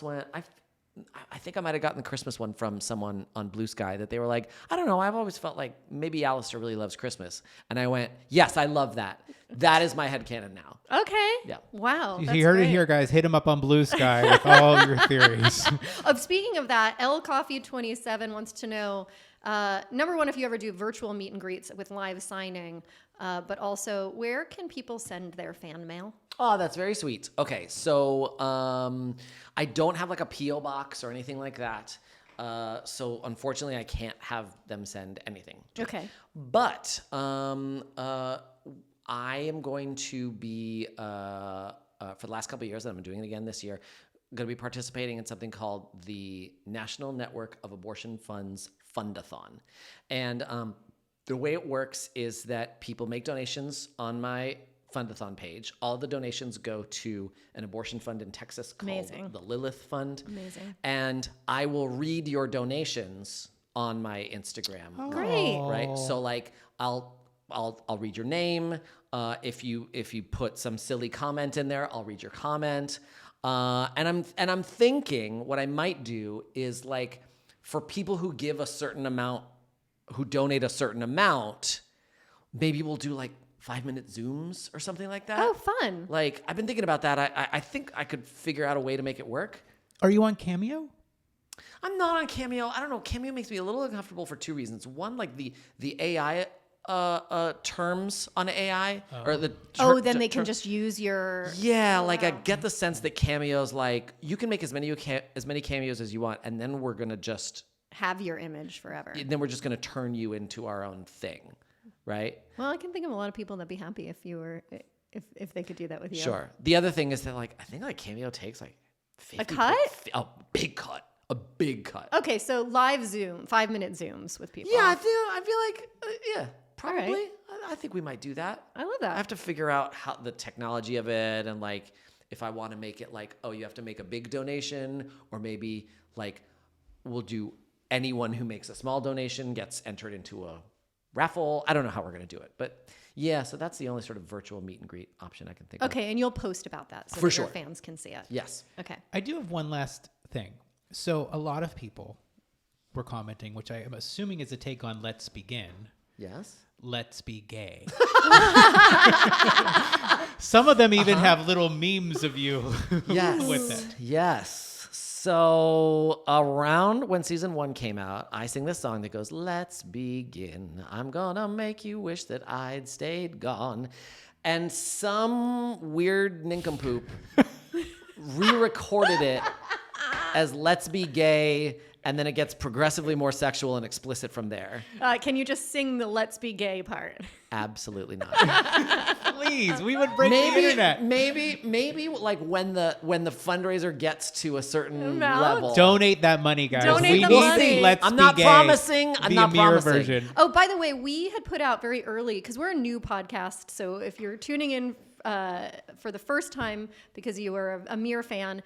went, I think I might have gotten the Christmas one from someone on Blue Sky that they were like, I don't know, I've always felt like maybe Alastor really loves Christmas. And I went, yes, I love that. That is my headcanon now. Okay. Yeah. Wow. You heard it here, guys. Hit him up on Blue Sky with all your theories. Speaking of that, L Coffee 27 wants to know, number one, if you ever do virtual meet and greets with live signing, but also where can people send their fan mail? Oh, that's very sweet. Okay, so I don't have like a P.O. box or anything like that. So unfortunately, I can't have them send anything. Okay. But I am going to be, for the last couple of years, and I'm doing it again this year, going to be participating in something called the National Network of Abortion Funds Fundathon. And the way it works is that people make donations on my Fundathon page. All of the donations go to an abortion fund in Texas called the Lilith Fund. Amazing. And I will read your donations on my Instagram. Oh. Great. Right? So like I'll read your name. If you put some silly comment in there, I'll read your comment. And I'm thinking what I might do is like for people who give a certain amount, who donate a certain amount, maybe we'll do like 5-minute Zooms or something like that. Oh, fun. Like I've been thinking about that. I think I could figure out a way to make it work. Are you on Cameo? I'm not on Cameo. I don't know. Cameo makes me a little uncomfortable for two reasons. One, like the AI terms on AI or the then they can just use your like I get the sense that Cameo's like you can make as many cameos as you want, and then we're gonna just have your image forever. Then we're just gonna turn you into our own thing, right? Well, I can think of a lot of people that'd be happy if you were if they could do that with you. Sure. The other thing is that like I think like Cameo takes like 50 a cut, a big cut. A big cut. Okay, so live Zoom, 5-minute Zooms with people. Yeah, I feel like probably. Right. I think we might do that. I love that. I have to figure out how the technology of it and like if I want to make it like, oh, you have to make a big donation, or maybe like we'll do anyone who makes a small donation gets entered into a raffle. I don't know how we're going to do it, but yeah, so that's the only sort of virtual meet and greet option I can think of. Okay, and you'll post about that so For that sure. your fans can see it. Yes. Okay. I do have one last thing. So a lot of people were commenting, which I am assuming is a take on Let's Begin. Yes. Let's be gay. Some of them even have little memes of you with it. Yes. So around when season 1 came out, I sing this song that goes, "Let's begin. I'm gonna make you wish that I'd stayed gone." And some weird nincompoop re-recorded it as "Let's Be Gay," and then it gets progressively more sexual and explicit from there. Can you just sing the "Let's Be Gay" part? Absolutely not. Please, we would break the internet. Maybe like when the fundraiser gets to a certain Amount? level. Donate that money, guys. Donate we the need money. the Let's I'm Be not Gay, promising. I'm the not Amir promising. version. Oh, by the way, we had put out very early because we're a new podcast. So if you're tuning in for the first time because you are a Amir fan,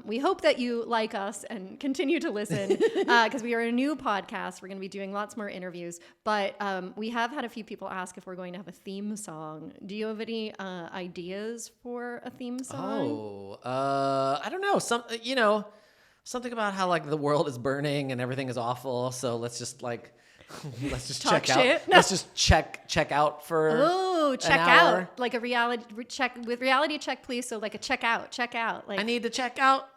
we hope that you like us and continue to listen because we are a new podcast. We're going to be doing lots more interviews, but we have had a few people ask if we're going to have a theme song. Do you have any ideas for a theme song? I don't know. Something about how like the world is burning and everything is awful. So let's just Talk check shit. out. Let's just check out for. Oh, check an hour. out like a reality check with reality check, please. So like a check out. Like I need to check out.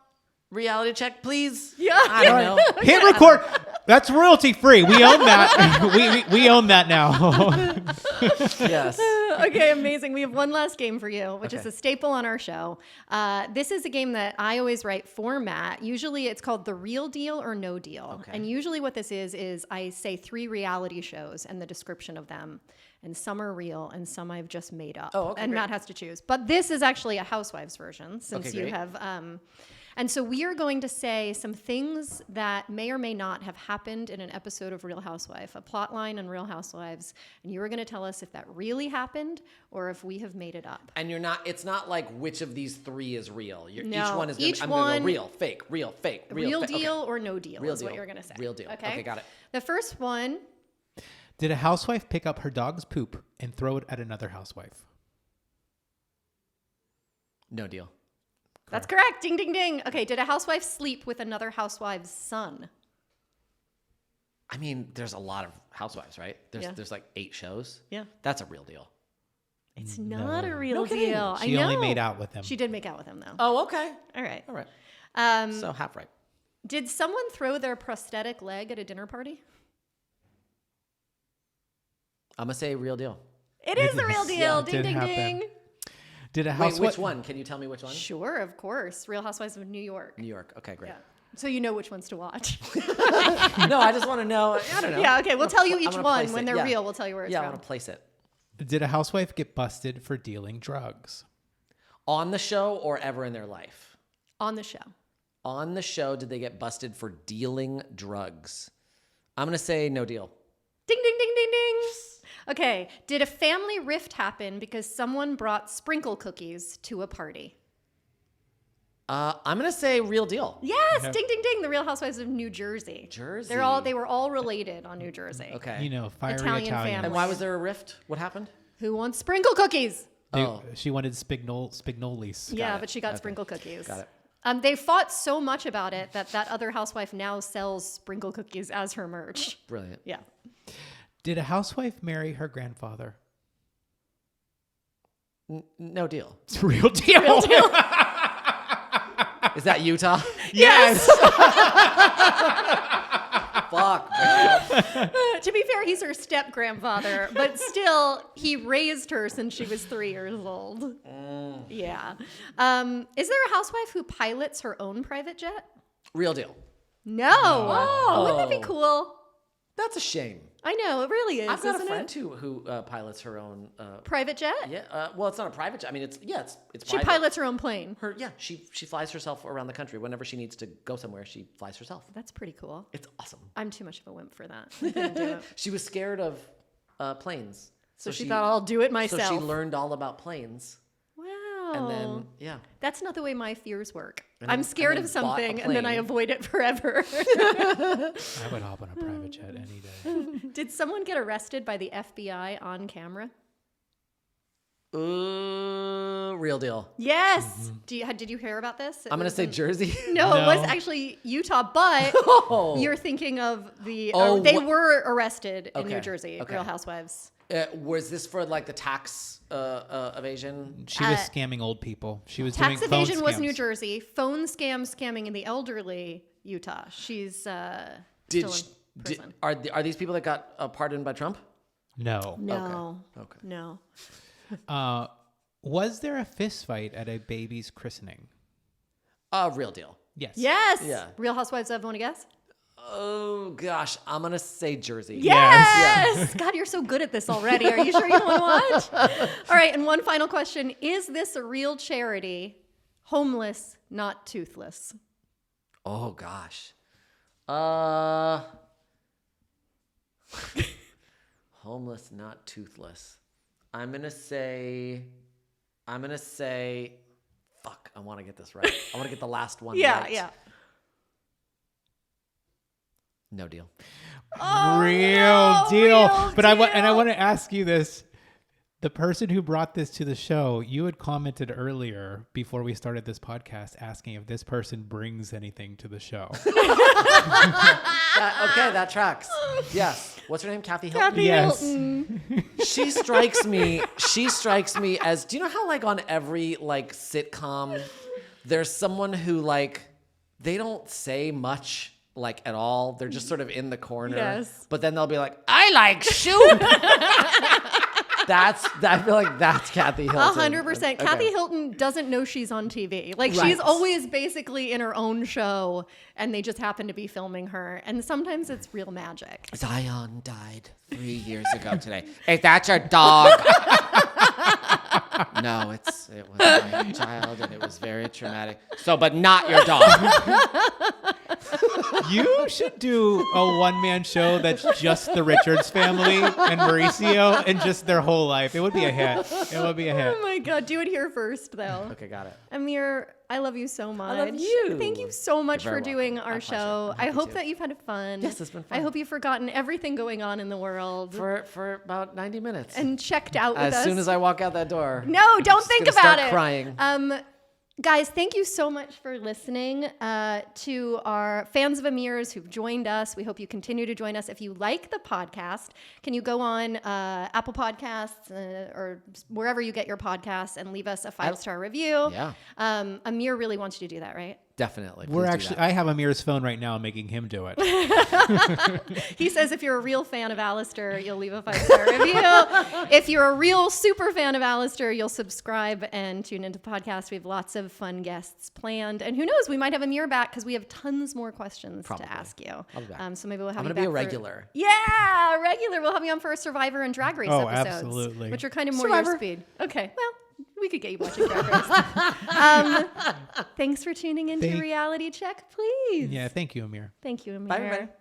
Reality check, please. Yeah. I don't know. Hit record. That's royalty free. We own that. we own that now. Yes. Okay, amazing. We have one last game for you, which is a staple on our show. This is a game that I always write for Matt. Usually it's called The Real Deal or No Deal. Okay. And usually what this is I say 3 reality shows and the description of them. And some are real and some I've just made up. Oh, okay, and great. Matt has to choose. But this is actually a Housewives version since Okay, you great. have... and so we are going to say some things that may or may not have happened in an episode of Real Housewife, a plot line on Real Housewives, and you are going to tell us if that really happened or if we have made it up. And it's not like which of these 3 is real. No, Each one is each I'm one- gonna go real, fake, real, fake, Real fake. deal Okay. or no deal Real is deal. what you're going to say. Real deal. Okay, Got it. The first one, Did a housewife pick up her dog's poop and throw it at another housewife? No deal. that's correct. Ding, ding, ding. Okay, did a housewife sleep with another housewife's son? I mean, there's a lot of Housewives, right? There's like 8 shows. Yeah. That's a real deal. It's not a real No kidding. deal. She I know. only made out with him. She did make out with him, though. Oh, okay. All right. All right. Um, So half right. Did someone throw their prosthetic leg at a dinner party? I'm gonna say real deal. It is the real deal. Yeah, it Ding, did ding, happen. ding. Did a Wait, housewife? which one? Can you tell me which one? Sure, of course. Real Housewives of New York. New York. Okay, great. Yeah. So you know which ones to watch. No, I just want to know. I don't know. Yeah, okay. We'll tell you I'm each gonna one. place When it. they're Yeah. real, we'll tell you where it's Yeah, I from. want to place it Did a housewife get busted for dealing drugs? on the show or ever in their life. On the show. On the show, did they get busted for dealing drugs? I'm going to say no deal. Ding, ding, ding, ding, ding. Okay. Did a family rift happen because someone brought sprinkle cookies to a party? I'm going to say real deal. Yes. Ding, ding, ding. The Real Housewives of New Jersey. Jersey. They were all related on New Jersey. Okay. You know, fiery Italian Italian. family. And why was there a rift? What happened? Who wants sprinkle cookies? She wanted spignolis. Yeah, but she got sprinkle cookies. Got it. They fought so much about it that other housewife now sells sprinkle cookies as her merch. Brilliant. Yeah. Did a housewife marry her grandfather? No deal. It's a real deal. Real deal. Is that Utah? Yes. Fuck, man. To be fair, he's her step grandfather, but still, he raised her since she was 3 years old. Yeah. Is there a housewife who pilots her own private jet? Real deal. No. Oh, wouldn't that be cool? That's a shame. I know, it really is. I've got a isn't friend it? who pilots her own. Private jet? Yeah. Well, it's not a private jet. I mean, it's She private. pilots her own plane. She flies herself around the country whenever she needs to go somewhere. She flies herself. That's pretty cool. It's awesome. I'm too much of a wimp for that. I couldn't do it. She was scared of planes, So she thought, I'll do it myself. So she learned all about planes, Wow. and then That's not the way my fears work. And I'm then- scared and of then bought a something and then I plane. avoid it forever. I would hop on a private jet any day. Did someone get arrested by the FBI on camera? real deal. Yes. Did you hear about this? I'm gonna say Jersey. No, it No. was actually Utah, but Oh. you're thinking of the. Oh, they wha- were arrested in New Okay, Jersey. okay. Real Housewives. Was this for like the tax evasion? She was scamming old people. She was Tax doing phone evasion was scams. New Jersey. Phone scam scamming in the elderly, Utah. She's still in prison. Are these people that got pardoned by Trump? No. No. Okay. No. Was there a fist fight at a baby's christening? Real deal. Yes. Yes. Yeah. Real Housewives of, want to guess? Oh gosh, I'm gonna say Jersey. Yes. God, you're so good at this already. Are you sure you don't want to watch? All right. And one final question. Is this a real charity? Homeless, not toothless. Oh gosh. Homeless, not toothless. I'm gonna say. Fuck. I want to get this right. I want to get the last one. Yeah. right. Yeah. No deal. Oh, Real no, deal. real But I want deal. to ask you this. The person who brought this to the show, you had commented earlier before we started this podcast asking if this person brings anything to the show. That tracks. Yes. What's her name? Kathy Hilton. Kathy Yes. Hilton. She strikes me as, do you know how like on every like sitcom there's someone who like they don't say much like at all. They're just sort of in the corner. Yes. But then they'll be like, I like soup. I feel like that's Kathy Hilton. 100%. Okay. Kathy Hilton doesn't know she's on TV. Like Right. she's always basically in her own show and they just happen to be filming her. And sometimes it's real magic. Zion died 3 years ago today. Is that your dog? No, it was my child and it was very traumatic. So, but not your dog. You should do a one-man show that's just the Richards family and Mauricio and just their whole life. It would be a hit. It would be a hit. Oh my God. Do it here first, though. Okay, got it. Amir, I love you so much. love you. Thank you so much You're for very doing welcome. our My pleasure. show. I'm I happy hope to. that you've had fun. Yes, it's been fun. I hope you've forgotten everything going on in the world For about 90 minutes. and checked out with us. As soon as I walk out that door. No, don't just think gonna about start it. crying. Guys, thank you so much for listening to our fans of Amir's who've joined us. We hope you continue to join us. If you like the podcast, can you go on Apple Podcasts or wherever you get your podcasts and leave us a 5-star review? Yeah. Amir really wants you to do that, right? Definitely. We're Please do actually, that. I have Amir's phone right now making him do it. He says if you're a real fan of Alastor, you'll leave a 5-star review. If you're a real super fan of Alastor, you'll subscribe and tune into the podcast. We have lots of fun guests planned. And who knows, we might have Amir back because we have tons more questions Probably. to ask you. I'll be back. So maybe we'll have I'm you going to be back a for- regular. Yeah, regular. We'll have you on for a Survivor and Drag Race Oh, episodes. absolutely. Which are kind of more Survivor. your speed. Okay, well, We could get you watching Drag Race. Thanks for tuning into Reality Check, please. Yeah, thank you, Amir. Thank you, Amir. Bye, everybody.